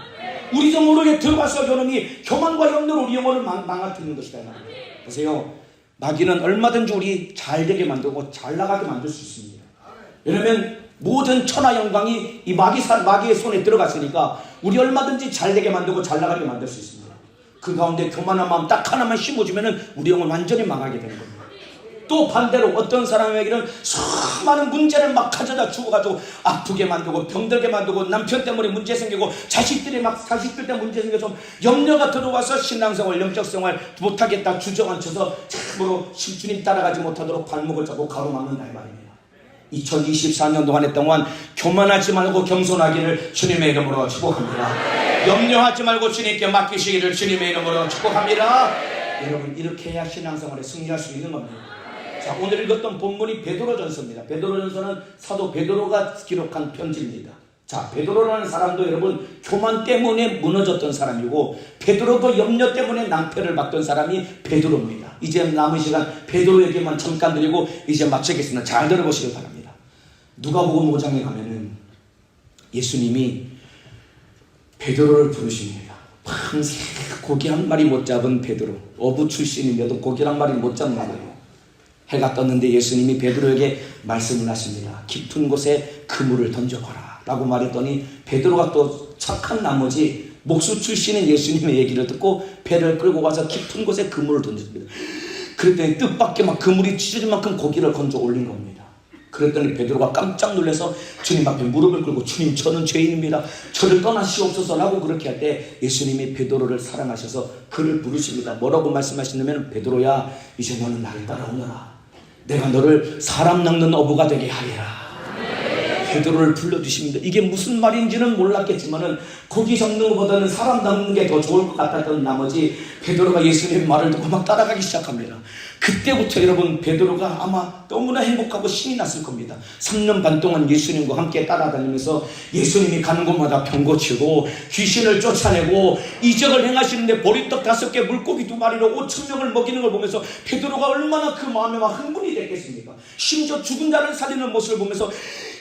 우리도 모르게 들어가서 저놈이 교만과 염려로 우리 영혼을 망가뜨리는 것이다 이 말입니다. 보세요, 마귀는 얼마든지 우리 잘 되게 만들고 잘 나가게 만들 수 있습니다. 왜냐하면 모든 천하 영광이 이 마귀의 손에 들어갔으니까 우리 얼마든지 잘 되게 만들고 잘 나가게 만들 수 있습니다. 그 가운데 교만한 마음 딱 하나만 심어주면 우리 영혼 완전히 망하게 되는 겁니다. 또 반대로 어떤 사람에게는 수많은 문제를 막 가져다 주어가지고 아프게 만들고 병들게 만들고 남편 때문에 문제 생기고 자식들 때문에 문제 생겨서 염려가 들어와서 신앙생활, 영적생활 못하겠다 주저앉혀서 참으로 주님 따라가지 못하도록 발목을 잡고 가로막는다 이 말입니다. 2024년도 한 해 동안 교만하지 말고 겸손하기를 주님의 이름으로 축복합니다. 염려하지 말고 주님께 맡기시기를 주님의 이름으로 축복합니다. 여러분, 이렇게 해야 신앙생활에 승리할 수 있는 겁니다. 자, 오늘 읽었던 본문이 베드로전서입니다. 베드로전서는 사도 베드로가 기록한 편지입니다. 자, 베드로라는 사람도 여러분 교만 때문에 무너졌던 사람이고 베드로도 염려 때문에 낭패를 받던 사람이 베드로입니다. 이제 남은 시간 베드로에게만 잠깐 드리고 이제 마치겠습니다. 잘 들어보시길 바랍니다. 누가복음 5장에 가면은 예수님이 베드로를 부르십니다. 밤새 고기 한 마리 못 잡은 베드로, 어부 출신인데도 고기 한 마리 못 잡는 거예요. 해가 떴는데 예수님이 베드로에게 말씀을 하십니다. 깊은 곳에 그물을 던져봐라 라고 말했더니 베드로가 또 착한 나머지 목수 출신인 예수님의 얘기를 듣고 배를 끌고 가서 깊은 곳에 그물을 던졌습니다. 그랬더니 뜻밖의 막 그물이 찢어질 만큼 고기를 건져 올린 겁니다. 그랬더니 베드로가 깜짝 놀라서 주님 앞에 무릎을 꿇고 주님, 저는 죄인입니다. 저를 떠나시옵소서 라고 그렇게 할 때 예수님이 베드로를 사랑하셔서 그를 부르십니다. 뭐라고 말씀하시냐면 베드로야, 이제 너는 나를 따라오너라. 내가 너를 사람 낚는 어부가 되게 하리라. 베드로를 불러주십니다. 이게 무슨 말인지는 몰랐겠지만은 고기 잡는 것보다는 사람 잡는 게 더 좋을 것 같았던 나머지 베드로가 예수님의 말을 듣고 막 따라가기 시작합니다. 그때부터 여러분 베드로가 아마 너무나 행복하고 신이 났을 겁니다. 3년 반 동안 예수님과 함께 따라다니면서 예수님이 가는 곳마다 병 고치고 귀신을 쫓아내고 이적을 행하시는데 보리떡 5개 물고기 2마리로 5,000명을 먹이는 걸 보면서 베드로가 얼마나 그 마음에 막 흥분이 됐겠습니까? 심지어 죽은 자를 살리는 모습을 보면서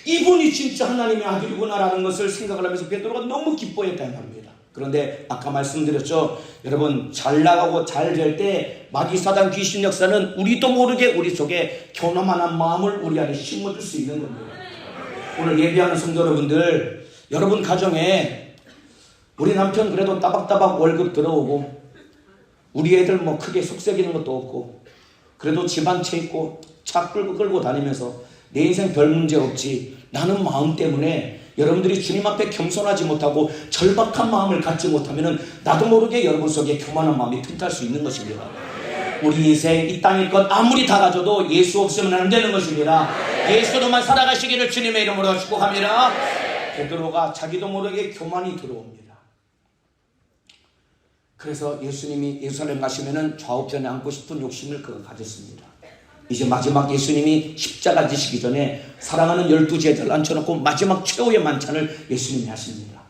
이분이 진짜 하나님의 아들이구나라는 것을 생각을 하면서 베드로가 너무 기뻐했다는 말입니다. 그런데 아까 말씀드렸죠. 여러분 잘 나가고 잘 될 때 마귀 사단 귀신 역사는 우리도 모르게 우리 속에 교만한 마음을 우리 안에 심어줄 수 있는 겁니다. 오늘 예배하는 성도 여러분들, 여러분 가정에 우리 남편 그래도 따박따박 월급 들어오고 우리 애들 뭐 크게 속썩이는 것도 없고 그래도 집 한 채 있고 차 끌고 다니면서 내 인생 별 문제 없지 라는 마음 때문에 여러분들이 주님 앞에 겸손하지 못하고 절박한 마음을 갖지 못하면 나도 모르게 여러분 속에 교만한 마음이 틈탈 수 있는 것입니다. 우리 인생 이 땅의 것 아무리 다 가져도 예수 없으면 안 되는 것입니다. 예수로만 살아가시기를 주님의 이름으로 축복합니다. 베드로가 자기도 모르게 교만이 들어옵니다. 그래서 예수님이 예루살렘 가시면은 좌우편에 앉고 싶은 욕심을 그가 가졌습니다. 이제 마지막 예수님이 십자가 지시기 전에 사랑하는 12제자를 앉혀놓고 마지막 최후의 만찬을 예수님이 하십니다.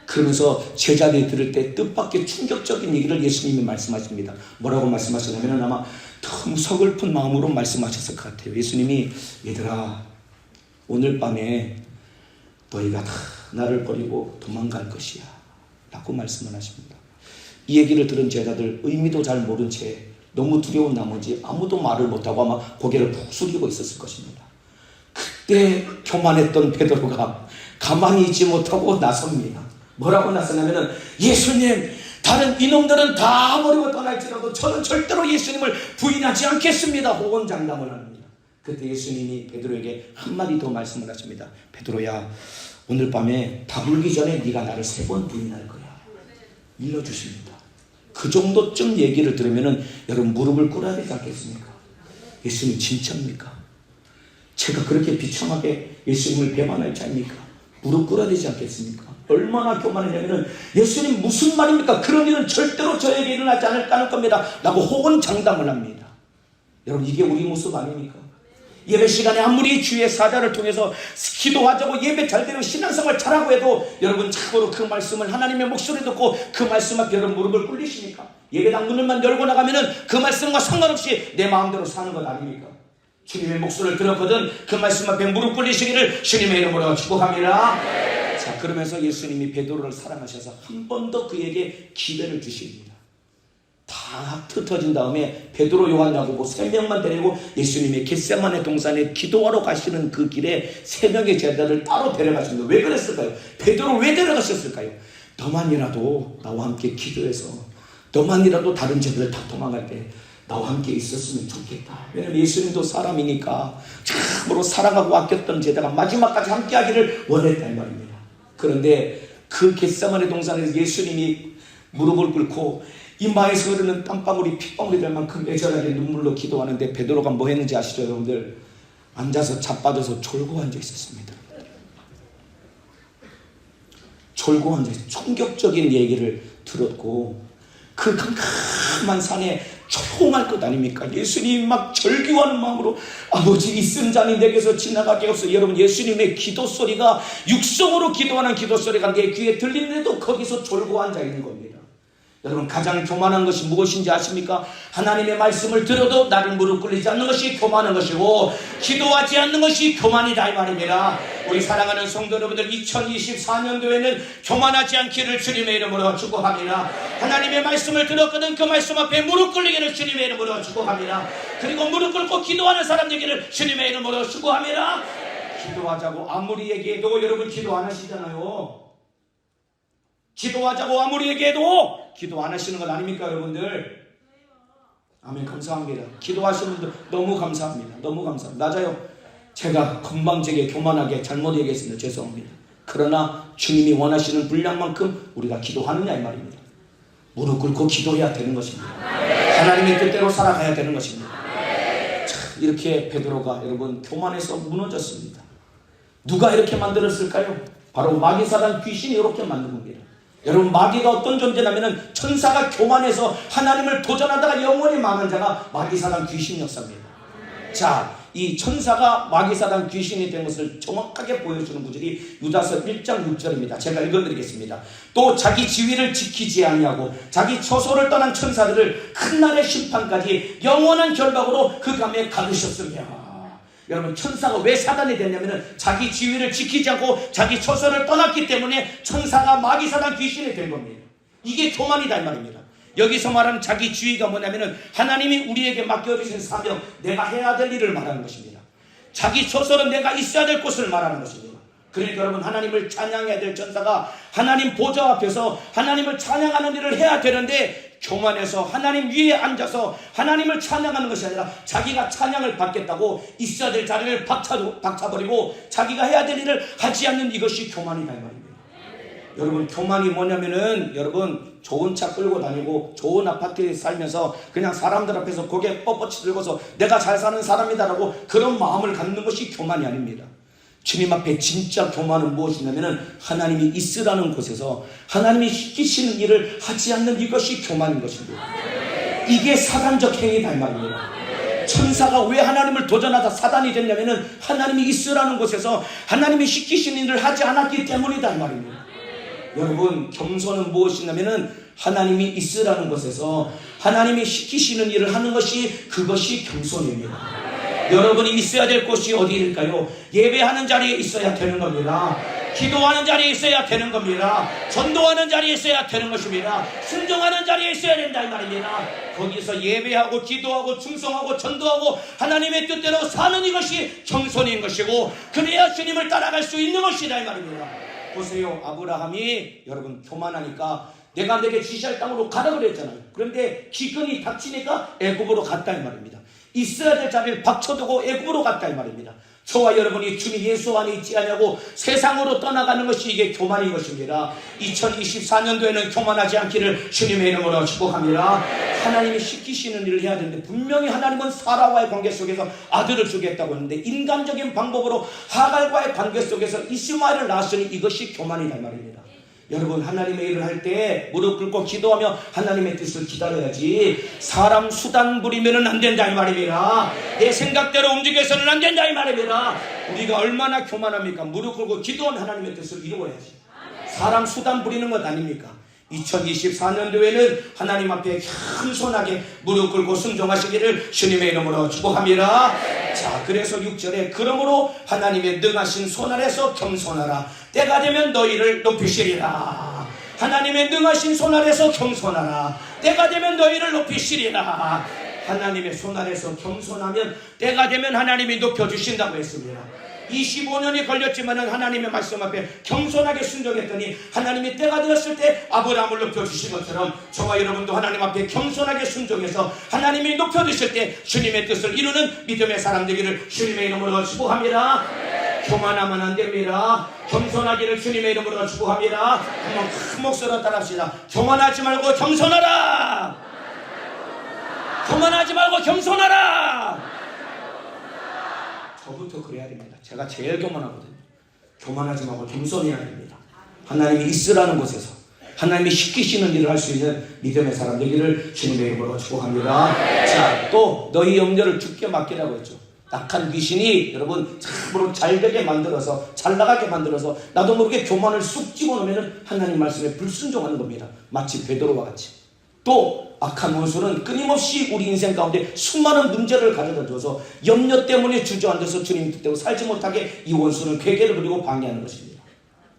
그러면서 제자들이 들을 때 뜻밖의 충격적인 얘기를 예수님이 말씀하십니다. 뭐라고 말씀하시냐면 아마 너무 서글픈 마음으로 말씀하셨을 것 같아요. 예수님이 얘들아 오늘 밤에 너희가 다 나를 버리고 도망갈 것이야 라고 말씀을 하십니다. 이 얘기를 들은 제자들 의미도 잘 모른 채 너무 두려운 나머지 아무도 말을 못하고 아마 고개를 푹 숙이고 있었을 것입니다. 그때 교만했던 베드로가 가만히 있지 못하고 나섭니다. 뭐라고 나서냐면은 예수님 다른 이놈들은 다 버리고 떠날지라도 저는 절대로 예수님을 부인하지 않겠습니다. 호언장담을 합니다. 그때 예수님이 베드로에게 한마디 더 말씀을 하십니다. 베드로야 오늘 밤에 다 울기 전에 네가 나를 3번 부인할 거야. 일러주십니다. 그 정도쯤 얘기를 들으면은 여러분 무릎을 꿇어야 되지 않겠습니까? 예수님 진짜입니까? 제가 그렇게 비참하게 예수님을 배반할 자입니까? 무릎 꿇어야 되지 않겠습니까? 얼마나 교만했냐면은 예수님 무슨 말입니까? 그런 일은 절대로 저에게 일어나지 않을 겁니다 라고 호언장담을 합니다. 여러분 이게 우리 모습 아닙니까? 예배 시간에 아무리 주의 사자를 통해서 기도하자고 예배 잘 되고 신앙생활 잘하고 해도 여러분 참으로 그 말씀을 하나님의 목소리 듣고 그 말씀 앞에 여러분 무릎을 꿇리십니까? 예배당 문을만 열고 나가면은 그 말씀과 상관없이 내 마음대로 사는 것 아닙니까? 주님의 목소리를 들었거든 그 말씀 앞에 무릎 꿇리시기를 주님의 이름으로 축복합니다. 자 그러면서 예수님이 베드로를 사랑하셔서 한 번 더 그에게 기회를 주십니다. 다 흩어진 다음에 베드로, 요한, 야고보 3명만 데리고 예수님이 겟세마네 동산에 기도하러 가시는 그 길에 3명의 제자를 따로 데려가십니다. 왜 그랬을까요? 베드로 왜 데려가셨을까요? 너만이라도 나와 함께 기도해서 너만이라도 다른 제자들 다 도망갈 때 나와 함께 있었으면 좋겠다. 왜냐면 예수님도 사람이니까 참으로 사랑하고 아꼈던 제자가 마지막까지 함께 하기를 원했다 이 말입니다. 그런데 그 겟세마네 동산에서 예수님이 무릎을 꿇고 이마에서 흐르는 땀방울이 핏방울이 될 만큼 애절하게 눈물로 기도하는데 베드로가 뭐 했는지 아시죠 여러분들? 앉아서 자빠져서 졸고 앉아 있었습니다. 졸고 앉아 있었어요. 충격적인 얘기를 들었고 그 캄캄한 산에 조용할 것 아닙니까? 예수님이 막 절규하는 마음으로 아버지 이 쓴 잔이 내게서 지나가게 없어. 여러분 예수님의 기도 소리가 육성으로 기도하는 기도 소리가 내 귀에 들리는데도 거기서 졸고 앉아 있는 겁니다. 여러분 가장 교만한 것이 무엇인지 아십니까? 하나님의 말씀을 들어도 나를 무릎 꿇리지 않는 것이 교만한 것이고 기도하지 않는 것이 교만이다 이 말입니다. 우리 사랑하는 성도 여러분들 2024년도에는 교만하지 않기를 주님의 이름으로 축복합니다. 하나님의 말씀을 들었거든 그 말씀 앞에 무릎 꿇리기를 주님의 이름으로 축복합니다. 그리고 무릎 꿇고 기도하는 사람 되기를 주님의 이름으로 축복합니다. 기도하자고 아무리 얘기해도 여러분 기도 안 하시잖아요. 기도하자고 아무리 얘기해도 기도 안 하시는 건 아닙니까 여러분들? 아멘. 감사합니다. 기도하시는 분들 너무 감사합니다. 너무 감사합니다. 맞아요. 제가 건방지게 교만하게 잘못 얘기했습니다. 죄송합니다. 그러나 주님이 원하시는 분량만큼 우리가 기도하느냐 이 말입니다. 무릎 꿇고 기도해야 되는 것입니다. 하나님의 뜻대로 살아가야 되는 것입니다. 자, 이렇게 베드로가 여러분 교만해서 무너졌습니다. 누가 이렇게 만들었을까요? 바로 마귀사단 귀신이 이렇게 만든 겁니다. 여러분, 마귀가 어떤 존재냐면은 천사가 교만해서 하나님을 도전하다가 영원히 망한 자가 마귀사단 귀신 역사입니다. 자, 이 천사가 마귀사단 귀신이 된 것을 정확하게 보여주는 구절이 유다서 1장 6절입니다. 제가 읽어드리겠습니다. 또 자기 지위를 지키지 아니하고 자기 처소를 떠난 천사들을 큰 날의 심판까지 영원한 결박으로 그 감에 가두셨으며. 여러분, 천사가 왜 사단이 됐냐면은 자기 지위를 지키지 않고 자기 처소를 떠났기 때문에 천사가 마귀사단 귀신이 된 겁니다. 이게 교만이다 이 말입니다. 여기서 말하는 자기 지위가 뭐냐면은 하나님이 우리에게 맡겨주신 사명, 내가 해야 될 일을 말하는 것입니다. 자기 처소는 내가 있어야 될 곳을 말하는 것입니다. 그러니까 여러분, 하나님을 찬양해야 될 천사가 하나님 보좌 앞에서 하나님을 찬양하는 일을 해야 되는데 교만해서 하나님 위에 앉아서 하나님을 찬양하는 것이 아니라 자기가 찬양을 받겠다고 있어야 될 자리를 박차버리고 자기가 해야 될 일을 하지 않는 이것이 교만이다 이 말입니다. 여러분, 교만이 뭐냐면은 여러분, 좋은 차 끌고 다니고 좋은 아파트에 살면서 그냥 사람들 앞에서 고개 뻣뻣이 들고서 내가 잘 사는 사람이다라고 그런 마음을 갖는 것이 교만이 아닙니다. 주님 앞에 진짜 교만은 무엇이냐면은 하나님이 있으라는 곳에서 하나님이 시키시는 일을 하지 않는 이것이 교만인 것입니다. 이게 사단적 행위다 이 말입니다. 천사가 왜 하나님을 도전하다 사단이 됐냐면은 하나님이 있으라는 곳에서 하나님이 시키시는 일을 하지 않았기 때문이다 이 말입니다. 여러분, 겸손은 무엇이냐면은 하나님이 있으라는 곳에서 하나님이 시키시는 일을 하는 것이 그것이 겸손입니다. 여러분이 있어야 될 곳이 어디일까요? 예배하는 자리에 있어야 되는 겁니다. 기도하는 자리에 있어야 되는 겁니다. 전도하는 자리에 있어야 되는 것입니다. 순종하는 자리에 있어야 된다 이 말입니다. 거기서 예배하고 기도하고 충성하고 전도하고 하나님의 뜻대로 사는 이것이 겸손인 것이고 그래야 주님을 따라갈 수 있는 것이다 이 말입니다. 보세요, 아브라함이 여러분 교만하니까 내가 내게 지시할 땅으로 가라 그랬잖아요. 그런데 기근이 닥치니까 애굽으로 갔다 이 말입니다. 있어야 될 자리를 박쳐두고 애굽으로 갔다 이 말입니다. 저와 여러분이 주님 예수 안에 있지 않냐고 세상으로 떠나가는 것이 이게 교만인 것입니다. 2024년도에는 교만하지 않기를 주님의 이름으로 축복합니다. 하나님이 시키시는 일을 해야 되는데 분명히 하나님은 사라와의 관계 속에서 아들을 주겠다고 했는데 인간적인 방법으로 하갈과의 관계 속에서 이스마엘을 낳았으니 이것이 교만이다 말입니다. 여러분, 하나님의 일을 할 때 무릎 꿇고 기도하며 하나님의 뜻을 기다려야지 사람 수단 부리면 안 된다 이 말입니다. 내 생각대로 움직여서는 안 된다 이 말입니다. 우리가 얼마나 교만합니까? 무릎 꿇고 기도하면 하나님의 뜻을 이루어야지. 사람 수단 부리는 것 아닙니까? 2024년도에는 하나님 앞에 겸손하게 무릎 꿇고 순종하시기를 주님의 이름으로 축복합니다. 자, 그래서 6절에 그러므로 하나님의 능하신 손 아래서 겸손하라. 때가 되면 너희를 높이시리라. 하나님의 능하신 손 아래서 겸손하라. 때가 되면 너희를 높이시리라. 하나님의 손 아래서 겸손하면 때가 되면 하나님이 높여주신다고 했습니다. 25년이 걸렸지만은 하나님의 말씀 앞에 겸손하게 순종했더니 하나님이 때가 되었을 때 아브라함을 높여주신 것처럼 저와 여러분도 하나님 앞에 겸손하게 순종해서 하나님이 높여주실 때 주님의 뜻을 이루는 믿음의 사람 되기를 주님의 이름으로 축복합니다. 교만하면 안 됩니다. 겸손하기를 주님의 이름으로 축복합니다. 한번 큰 목소리로 따라합시다. 교만하지 말고 겸손하라. 교만하지 말고 겸손하라. 저부터 그래야 됩니다. 제가 제일 교만하거든요. 교만하지 말고 겸손해야 됩니다. 하나님이 있으라는 곳에서 하나님이 시키시는 일을 할 수 있는 믿음의 사람 되기를 주님의 이름으로 축복합니다. 자, 또 너희 염려를 주께 맡기라고 했죠. 악한 귀신이 여러분 참으로 잘되게 만들어서 잘 나가게 만들어서 나도 모르게 교만을 쑥 집어넣으면 하나님 말씀에 불순종하는 겁니다. 마치 베드로와 같이. 또 악한 원수는 끊임없이 우리 인생 가운데 수많은 문제를 가져다 줘서 염려 때문에 주저앉아서 주님 뜻대로 살지 못하게 이 원수는 괴계를 부리고 방해하는 것입니다.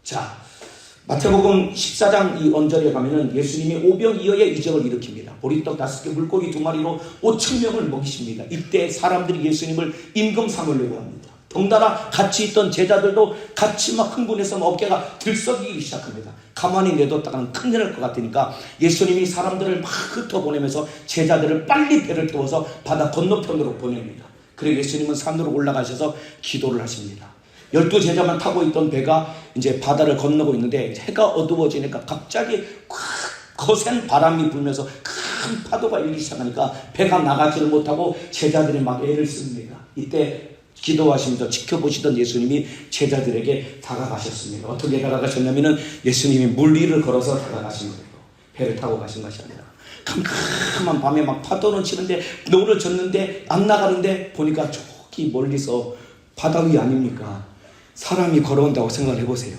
자, 마태복음 14장 이 언절에 가면은 예수님이 오병이어의 이적을 일으킵니다. 보리떡 5개 물고기 2마리로 5,000명을 먹이십니다. 이때 사람들이 예수님을 임금 삼으려고 합니다. 덩달아 같이 있던 제자들도 같이 막 흥분해서 어깨가 들썩이기 시작합니다. 가만히 내뒀다가는 큰일 날 것 같으니까 예수님이 사람들을 막 흩어보내면서 제자들을 빨리 배를 태워서 바다 건너편으로 보냅니다. 그리고 예수님은 산으로 올라가셔서 기도를 하십니다. 12제자만 타고 있던 배가 이제 바다를 건너고 있는데 해가 어두워지니까 갑자기 거센 바람이 불면서 큰 파도가 일기 시작하니까 배가 나가지를 못하고 제자들이 막 애를 씁니다. 이때 기도하시면서 지켜보시던 예수님이 제자들에게 다가가셨습니다. 어떻게 다가가셨냐면은 예수님이 물 위를 걸어서 다가가신 거예요. 배를 타고 가신 것이 아니라 캄캄한 밤에 막 파도는 치는데 노를 졌는데 안 나가는데 보니까 저기 멀리서 바다 위 아닙니까? 사람이 걸어온다고 생각을 해보세요.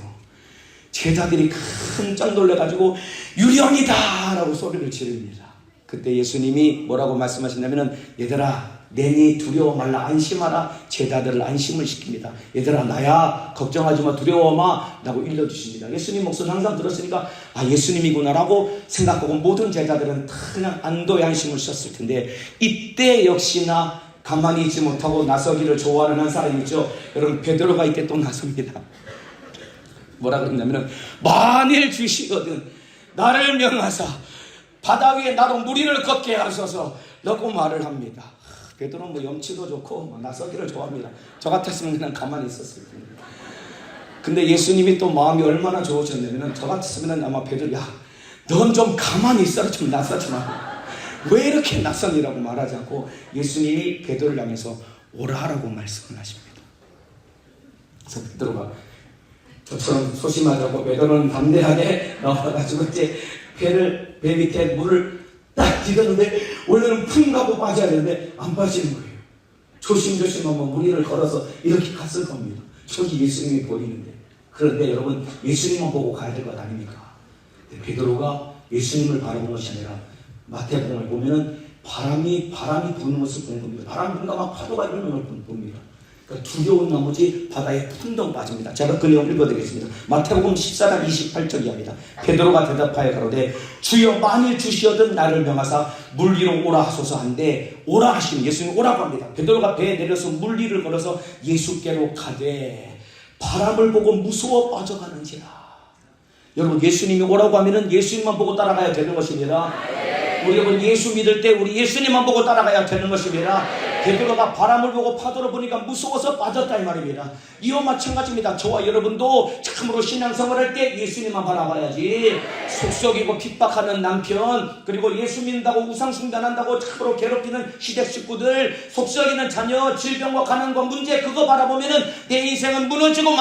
제자들이 깜짝 놀라가지고 유령이다 라고 소리를 지릅니다. 그때 예수님이 뭐라고 말씀하시냐면은 얘들아 내니 두려워 말라 안심하라. 제자들을 안심을 시킵니다. 얘들아 나야 걱정하지 마 두려워 마 라고 일러주십니다. 예수님 목소리 항상 들었으니까 아 예수님이구나 라고 생각하고 모든 제자들은 다 그냥 안도의 안심을 쉬었을 텐데 이때 역시나 가만히 있지 못하고 나서기를 좋아하는 한 사람이 있죠. 여러분 베드로가 이때 또 나섭니다. 뭐라 그랬냐면은 만일 주시거든 나를 명하사 바다 위에 나로 무리를 걷게 하소서 라고 말을 합니다. 베드로는 뭐 염치도 좋고 나서기를 좋아합니다. 저 같았으면 그냥 가만히 있었을 텐데. 근데 예수님이 또 마음이 얼마나 좋으셨냐면 저 같았으면 아마 베드로 야 넌 좀 가만히 있어라 좀 나서지 마. 왜 이렇게 낯선이라고 말하지 않고 예수님이 베드로를 향해서 오라라고 말씀을 하십니다. 그래서 베드로가 저처럼 소심하다고 베드로는 담대하게 나와가지고 이제 배 밑에 물을 딱 디뎠는데 원래는 쿵 가고 빠져야 되는데 안 빠지는 거예요. 조심조심 한번 무리를 걸어서 이렇게 갔을 겁니다. 저기 예수님이 보이는데. 그런데 여러분 예수님만 보고 가야 될 것 아닙니까? 베드로가 예수님을 바라본 것이 아니라 마태복음을 보면은 바람이 부는 것을 보는 겁니다. 바람이 부니까 막 파도가 일어나는 걸 봅니다. 그러니까 두려운 나머지 바다에 풍덩 빠집니다. 제가 그 내용 읽어드리겠습니다. 마태복음 14장 28절 이하입니다. 베드로가 대답하여 가로되 주여 만일 주시어든 나를 명하사 물 위로 오라 하소서 한데 오라 하시면 예수님이 오라고 합니다. 베드로가 배에 내려서 물 위를 걸어서 예수께로 가되 바람을 보고 무서워 빠져가는지라. 여러분 예수님이 오라고 하면은 예수님만 보고 따라가야 되는 것입니다. 우리 여러분 예수 믿을 때 우리 예수님만 보고 따라가야 되는 것입니다. 베드로가 바람을 보고 파도를 보니까 무서워서 빠졌다 이 말입니다. 이와 마찬가지입니다. 저와 여러분도 참으로 신앙생활 할 때 예수님만 바라봐야지. 속썩이고 핍박하는 남편 그리고 예수 믿는다고 우상숭배한다고 참으로 괴롭히는 시댁 식구들 속썩이는 자녀 질병과 가난과 문제 그거 바라보면은 내 인생은 무너지고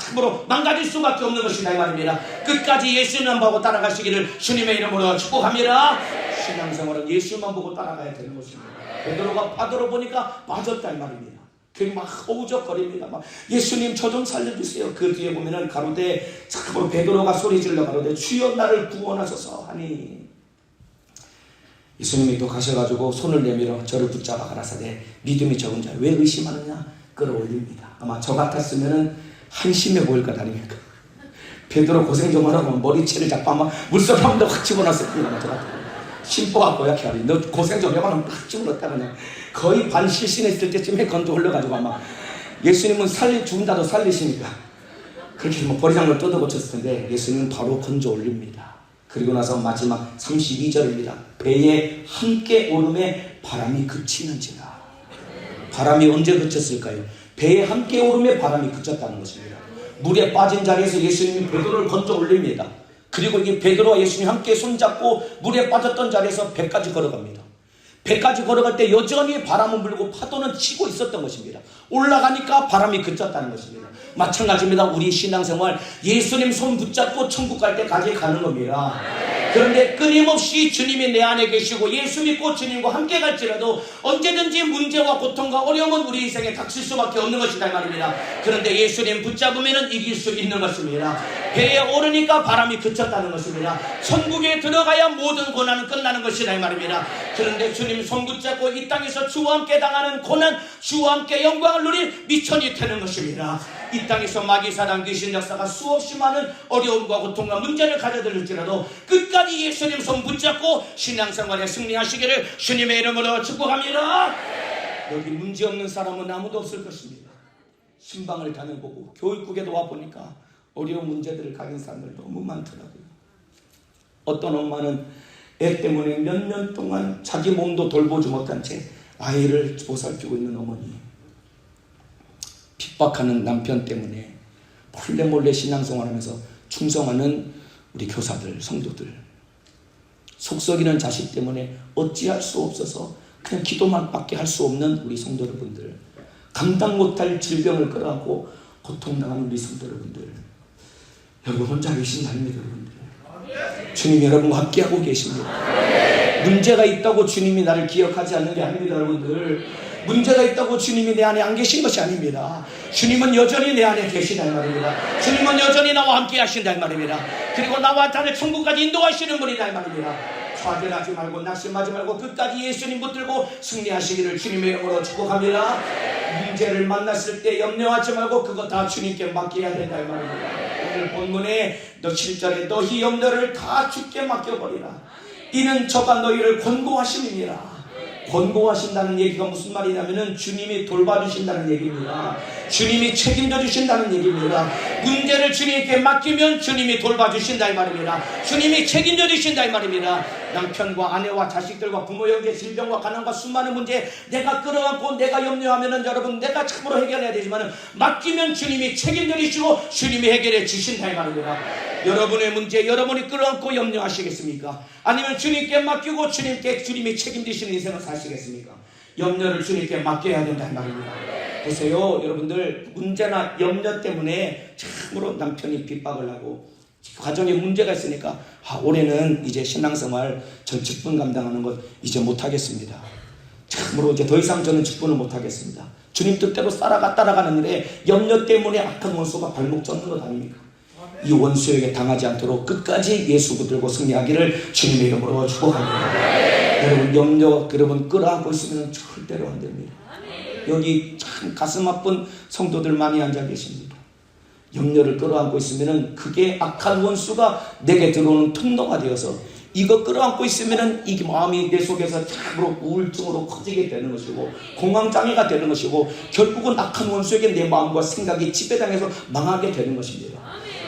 참으로 망가질 수밖에 없는 것이다 이 말입니다. 끝까지 예수님만 보고 따라가시기를 주님의 이름으로 축복합니다. 신앙생활은 예수만 보고 따라가야 되는 것입니다. 베드로가 파도를 보니까 빠졌다 이 말입니다. 그게 막 허우적거립니다. 막 예수님 저 좀 살려주세요. 그 뒤에 보면은 가로되 참으로 베드로가 소리질러 가로되 주여 나를 구원하소서 하니 예수님이 또 가셔가지고 손을 내밀어 저를 붙잡아 가라사대 믿음이 적은 자 왜 의심하느냐 끌어올립니다. 아마 저 같았으면은 한심해 보일 것 아닙니까? 베드로 고생 좀 하라고 머리채를 잡고 아마 물속에 한 번 더 확 집어넣었을 겁니다. 저 같아요. 심보가 약해. 너 고생 좀 해봐라. 딱 집어넣었다 그냥. 거의 반 실신했을 때쯤에 건져 올려가지고 아마 예수님은 죽은다도 살리시니까 그렇게 뭐 버리장을 뜯어고쳤을 텐데 예수님은 바로 건져 올립니다. 그리고 나서 마지막 32절입니다. 배에 함께 오름에 바람이 그치는지라. 바람이 언제 그쳤을까요? 배에 함께 오름에 바람이 그쳤다는 것입니다. 물에 빠진 자리에서 예수님이 베드로를 건져 올립니다. 그리고 이 베드로와 예수님이 함께 손잡고 물에 빠졌던 자리에서 배까지 걸어갑니다. 배까지 걸어갈 때 여전히 바람은 불고 파도는 치고 있었던 것입니다. 올라가니까 바람이 그쳤다는 것입니다. 마찬가지입니다. 우리 신앙생활 예수님 손 붙잡고 천국 갈 때까지 가는 겁니다. 그런데 끊임없이 주님이 내 안에 계시고 예수 믿고 주님과 함께 갈지라도 언제든지 문제와 고통과 어려움은 우리 인생에 닥칠 수밖에 없는 것이다 이 말입니다. 그런데 예수님 붙잡으면 이길 수 있는 것입니다. 배에 오르니까 바람이 그쳤다는 것입니다. 천국에 들어가야 모든 고난은 끝나는 것이다 이 말입니다. 그런데 주님 손 붙잡고 이 땅에서 주와 함께 당하는 고난 주와 함께 영광을 누릴 미천이 되는 것입니다. 이 땅에서 마귀사단 귀신 역사가 수없이 많은 어려움과 고통과 문제를 가져들일지라도 끝까지 예수님 손 붙잡고 신앙생활에 승리하시기를 주님의 이름으로 축복합니다. 여기 문제없는 사람은 아무도 없을 것입니다. 신방을 다녀보고 교육국에도 와보니까 어려운 문제들을 가진 사람들 너무 많더라고요. 어떤 엄마는 애 때문에 몇 년 동안 자기 몸도 돌보지 못한 채 아이를 보살피고 있는 어머니, 핍박하는 남편 때문에 몰래 신앙생활하면서 충성하는 우리 교사들, 성도들, 속썩이는 자식 때문에 어찌할 수 없어서 그냥 기도만 밖에 할 수 없는 우리 성도 여러분들, 감당 못할 질병을 끌어안고 고통당하는 우리 성도 여러분들, 여러분 혼자 계신 게 아닙니다. 여러분들, 주님이 여러분과 함께하고 계십니다. 문제가 있다고 주님이 나를 기억하지 않는 게 아닙니다. 여러분들, 문제가 있다고 주님이 내 안에 안 계신 것이 아닙니다. 주님은 여전히 내 안에 계시다 이 말입니다. 주님은 여전히 나와 함께 하신다 이 말입니다. 그리고 나와 나를 천국까지 인도하시는 분이다 이 말입니다. 좌절하지 말고 낙심하지 말고 끝까지 예수님 붙들고 승리하시기를 주님의 이름으로 축복합니다. 문제를 만났을 때 염려하지 말고 그거 다 주님께 맡겨야 된다 이 말입니다. 오늘 본문에 너 7절에 너희 염려를 다 주께 맡겨버리라. 이는 저가 너희를 권고하심이니라. 권고하신다는 얘기가 무슨 말이냐면은 주님이 돌봐주신다는 얘기입니다. 주님이 책임져 주신다는 얘기입니다. 문제를 주님께 맡기면 주님이 돌봐주신다 이 말입니다. 주님이 책임져 주신다 이 말입니다. 남편과 아내와 자식들과 부모 형제 질병과 가난과 수많은 문제 내가 끌어안고 내가 염려하면은 여러분 내가 참으로 해결해야 되지만 맡기면 주님이 책임져 주시고 주님이 해결해 주신다 이 말입니다. 여러분의 문제 여러분이 끌어안고 염려하시겠습니까? 아니면 주님께 맡기고 주님이 책임지시는 인생을 사시겠습니까? 염려를 주님께 맡겨야 된다 이 말입니다. 보세요 여러분들, 문제나 염려 때문에 참으로 남편이 핍박을 하고 가정에 문제가 있으니까 올해는 이제 신앙생활 전 직분 감당하는 것 이제 못하겠습니다. 참으로 이제 더 이상 저는 직분을 못하겠습니다. 주님 뜻대로 따라가는 일에 염려 때문에 악한 원수가 발목 잡는 것 아닙니까? 이 원수에게 당하지 않도록 끝까지 예수 붙들고 승리하기를 주님의 이름으로 축복합니다. 여러분 염려 여러분 끌어안고 있으면 절대로 안 됩니다. 여기 참 가슴 아픈 성도들 많이 앉아 계십니다. 염려를 끌어안고 있으면 그게 악한 원수가 내게 들어오는 통로가 되어서 이거 끌어안고 있으면 이 마음이 내 속에서 참으로 우울증으로 커지게 되는 것이고 공황장애가 되는 것이고 결국은 악한 원수에게 내 마음과 생각이 지배당해서 망하게 되는 것입니다.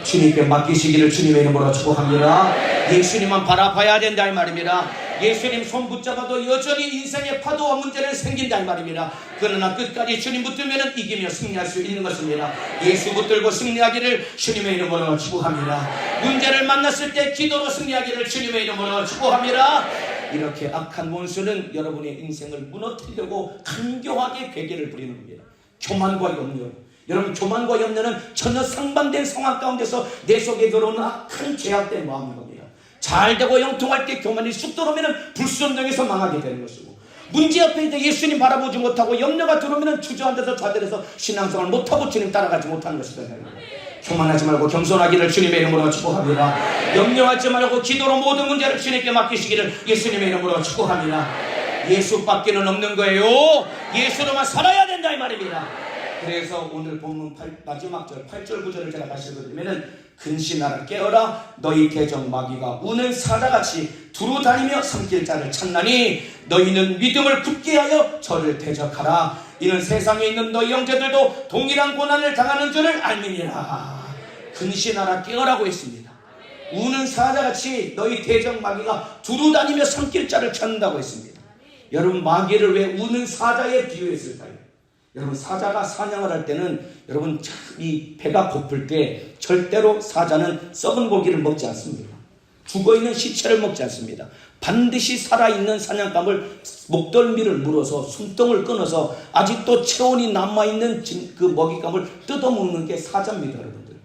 주님께 맡기시기를 주님의 이름으로 축복합니다. 예수님만 바라봐야 된다 이 말입니다. 예수님 손 붙잡아도 여전히 인생의 파도와 문제는 생긴다 이 말입니다. 그러나 끝까지 주님 붙들면 이기며 승리할 수 있는 것입니다. 예수 붙들고 승리하기를 주님의 이름으로 축복합니다. 문제를 만났을 때 기도로 승리하기를 주님의 이름으로 축복합니다. 이렇게 악한 원수는 여러분의 인생을 무너뜨리려고 간교하게 괴계를 부리는 겁니다. 교만과 염려, 여러분 교만과 염려는 전혀 상반된 상황 가운데서 내 속에 들어오는 악한 죄악된 마음인 겁니다. 잘되고 영통할 때 교만이 쑥 들어오면 불순종에서 망하게 되는 것이고 문제 앞에 이제 예수님 바라보지 못하고 염려가 들어오면 주저앉아서 좌절해서 신앙생활을 못하고 주님 따라가지 못하는 것이다. 교만하지 말고 겸손하기를 주님의 이름으로 축복합니다. 염려하지 말고 기도로 모든 문제를 주님께 맡기시기를 예수님의 이름으로 축복합니다. 예수밖에는 없는 거예요. 예수로만 살아야 된다 이 말입니다. 그래서 오늘 본문 마지막 절 8절 9절을 제가 다시 읽어드리면 근신하라 깨어라 너희 대적 마귀가 우는 사자같이 두루 다니며 삼킬 자를 찾나니 너희는 믿음을 굳게 하여 저를 대적하라. 이는 세상에 있는 너희 형제들도 동일한 고난을 당하는 줄을 알미니라. 근신하라 깨어라고 했습니다. 우는 사자같이 너희 대적 마귀가 두루 다니며 삼킬 자를 찾는다고 했습니다. 여러분 마귀를 왜 우는 사자에 비유했을까요? 여러분 사자가 사냥을 할 때는 여러분 이 배가 고플 때 절대로 사자는 썩은 고기를 먹지 않습니다. 죽어있는 시체를 먹지 않습니다. 반드시 살아있는 사냥감을 목덜미를 물어서 숨통을 끊어서 아직도 체온이 남아있는 그 먹잇감을 뜯어먹는 게 사자입니다. 여러분들,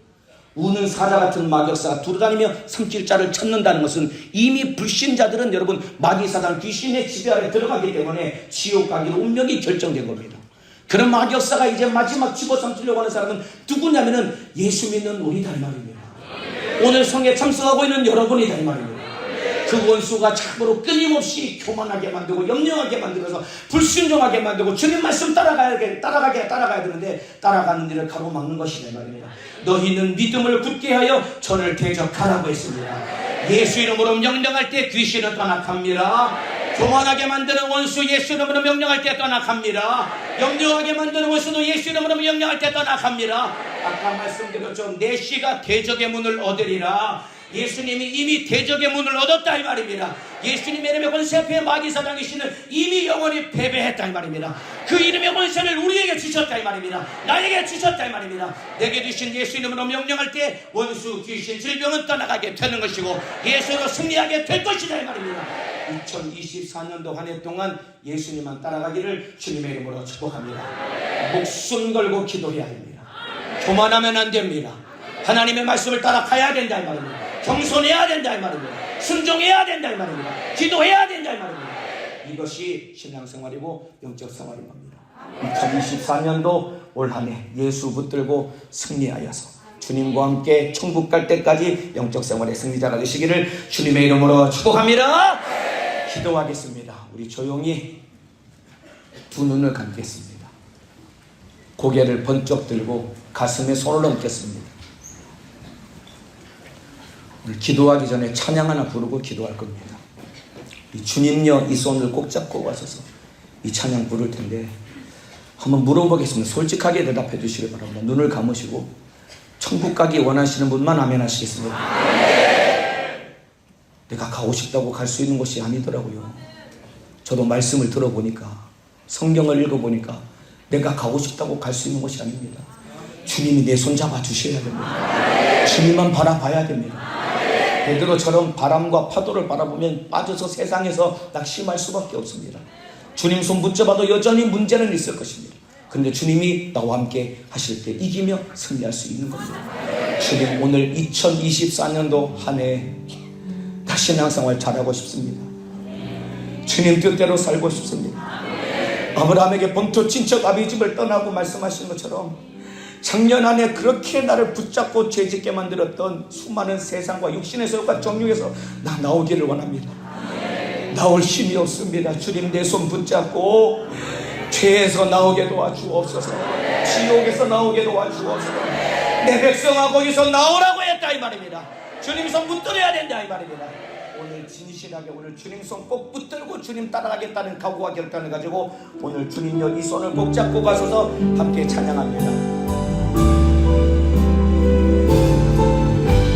우는 사자 같은 마격사가 두루다니며 삼킬 자를 찾는다는 것은 이미 불신자들은 여러분 마귀사단 귀신의 지배 아래 들어가기 때문에 지옥 가기로 운명이 결정된 겁니다. 그런 마격사가 이제 마지막 집어삼키려고 하는 사람은 누구냐면은 예수 믿는 우리다 이 말입니다. 오늘 성에 참석하고 있는 여러분이다 이 말입니다. 그 원수가 참으로 끊임없이 교만하게 만들고 염려하게 만들어서 불순종하게 만들고 주님 말씀 따라가야 되는데 따라가는 일을 가로막는 것이다 이 말입니다. 너희는 믿음을 굳게 하여 저를 대적하라고 했습니다. 예수 이름으로 명령할 때 귀신은 떠나갑니다. 교만하게 만드는 원수 예수 이름으로 명령할 때 떠나갑니다. 염려하게 만드는 원수도 예수 이름으로 명령할 때 떠나갑니다. 아까 말씀드렸죠. 내 씨가 대적의 문을 얻으리라. 예수님이 이미 대적의 문을 얻었다 이 말입니다. 예수님의 이름의 권세의 마귀사장이시는 이미 영원히 패배했다 이 말입니다. 그 이름의 권세를 우리에게 주셨다 이 말입니다. 나에게 주셨다 이 말입니다. 내게 주신 예수 이름으로 명령할 때 원수, 귀신, 질병은 떠나가게 되는 것이고 예수로 승리하게 될 것이다 이 말입니다. 2024년도 한 해 동안 예수님만 따라가기를 주님의 이름으로 축복합니다. 목숨 걸고 기도해야 합니다. 교만하면 안 됩니다. 하나님의 말씀을 따라 가야 된다 이 말입니다. 겸손해야 된다 이 말입니다. 순종해야 된다 이 말입니다. 기도해야 된다 이 말입니다. 이것이 신앙생활이고 영적 생활인 겁니다. 2024년도 올 한 해 예수 붙들고 승리하여서 주님과 함께 천국 갈 때까지 영적 생활의 승리자가 되시기를 주님의 이름으로 축복합니다. 기도하겠습니다. 우리 조용히 두 눈을 감겠습니다. 고개를 번쩍 들고 가슴에 손을 얹겠습니다. 오늘 기도하기 전에 찬양 하나 부르고 기도할 겁니다. 이 주님여 이 손을 꼭 잡고 가셔서 이 찬양 부를 텐데 한번 물어보겠습니다. 솔직하게 대답해 주시기 바랍니다. 눈을 감으시고 천국 가기 원하시는 분만 아멘 하시겠습니다. 내가 가고 싶다고 갈 수 있는 곳이 아니더라고요. 저도 말씀을 들어보니까 성경을 읽어보니까 내가 가고 싶다고 갈 수 있는 곳이 아닙니다. 주님이 내 손 잡아 주셔야 됩니다. 주님만 바라봐야 됩니다. 베드로처럼 바람과 파도를 바라보면 빠져서 세상에서 낙심할 수밖에 없습니다. 주님 손 붙잡아도 여전히 문제는 있을 것입니다. 그런데 주님이 나와 함께 하실 때 이기며 승리할 수 있는 겁니다. 주님 오늘 2024년도 한 해 다시 신앙생활 잘하고 싶습니다. 주님 뜻대로 살고 싶습니다. 아브라함에게 본토 친척 아비 집을 떠나고 말씀하신 것처럼 작년 한 해 그렇게 나를 붙잡고 죄짓게 만들었던 수많은 세상과 육신의 소욕과 정욕에서 나오기를 원합니다. 나올 힘이 없습니다. 주님 내 손 붙잡고 죄에서 나오게 도와주옵소서. 지옥에서 나오게 도와주옵소서. 내 백성아 거기서 나오라고 했다 이 말입니다. 주님 손 붙들어야 된다 이 말입니다. 오늘 진실하게 오늘 주님 손 꼭 붙들고 주님 따라가겠다는 각오와 결단을 가지고 오늘 주님여 이 손을 꼭 잡고 가셔서 함께 찬양합니다.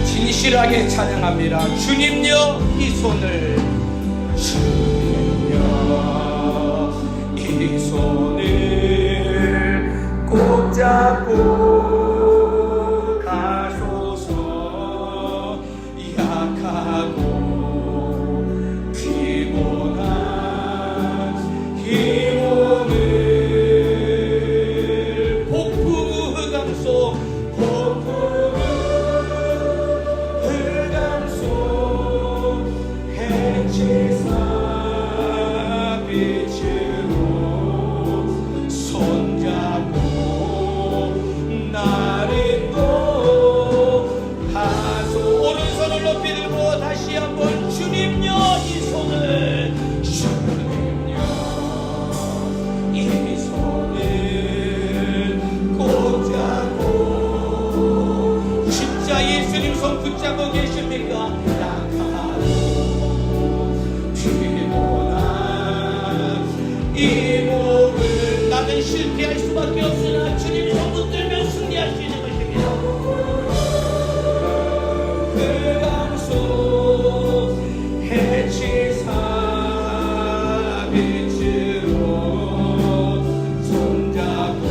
진실하게 찬양합니다. 주님여 이 손을 주님여 이 손을 꼭 잡고 가소서. 약하고 피곤한 이 몸을 복부 흑암소 붙잡고 계십니까? 약하고 피곤한 이 몸을 나는 실패할 수밖에 없으나 주님 손 붙들면 승리할 수 있는 것입니다. 흑암속 해치사 빛으로 손잡고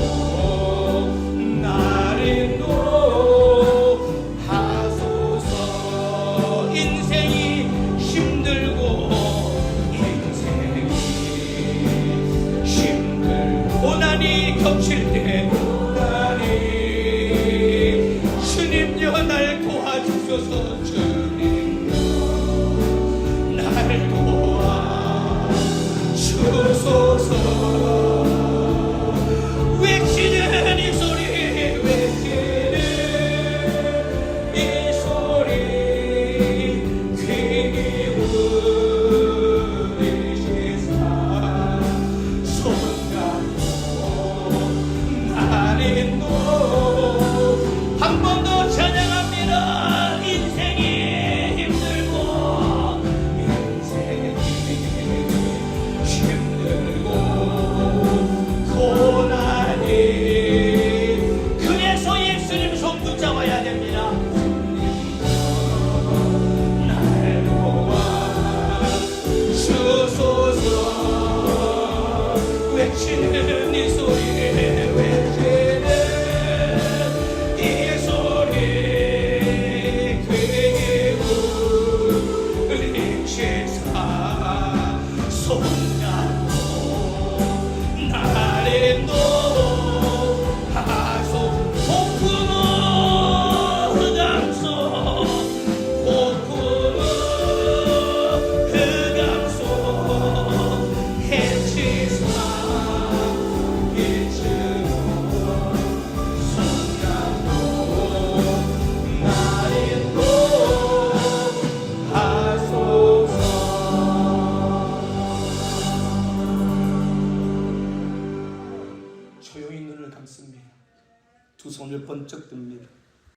나를 겹칠 때 나니 주님여 날 도와주소서. 주님여 날 도와주소서. 외치는 이 소리 외치는 이 소리 귀히 울리시사 한 번 더 찬양합니다. 인생이 조용히 눈을 감습니다. 두 손을 번쩍 듭니다.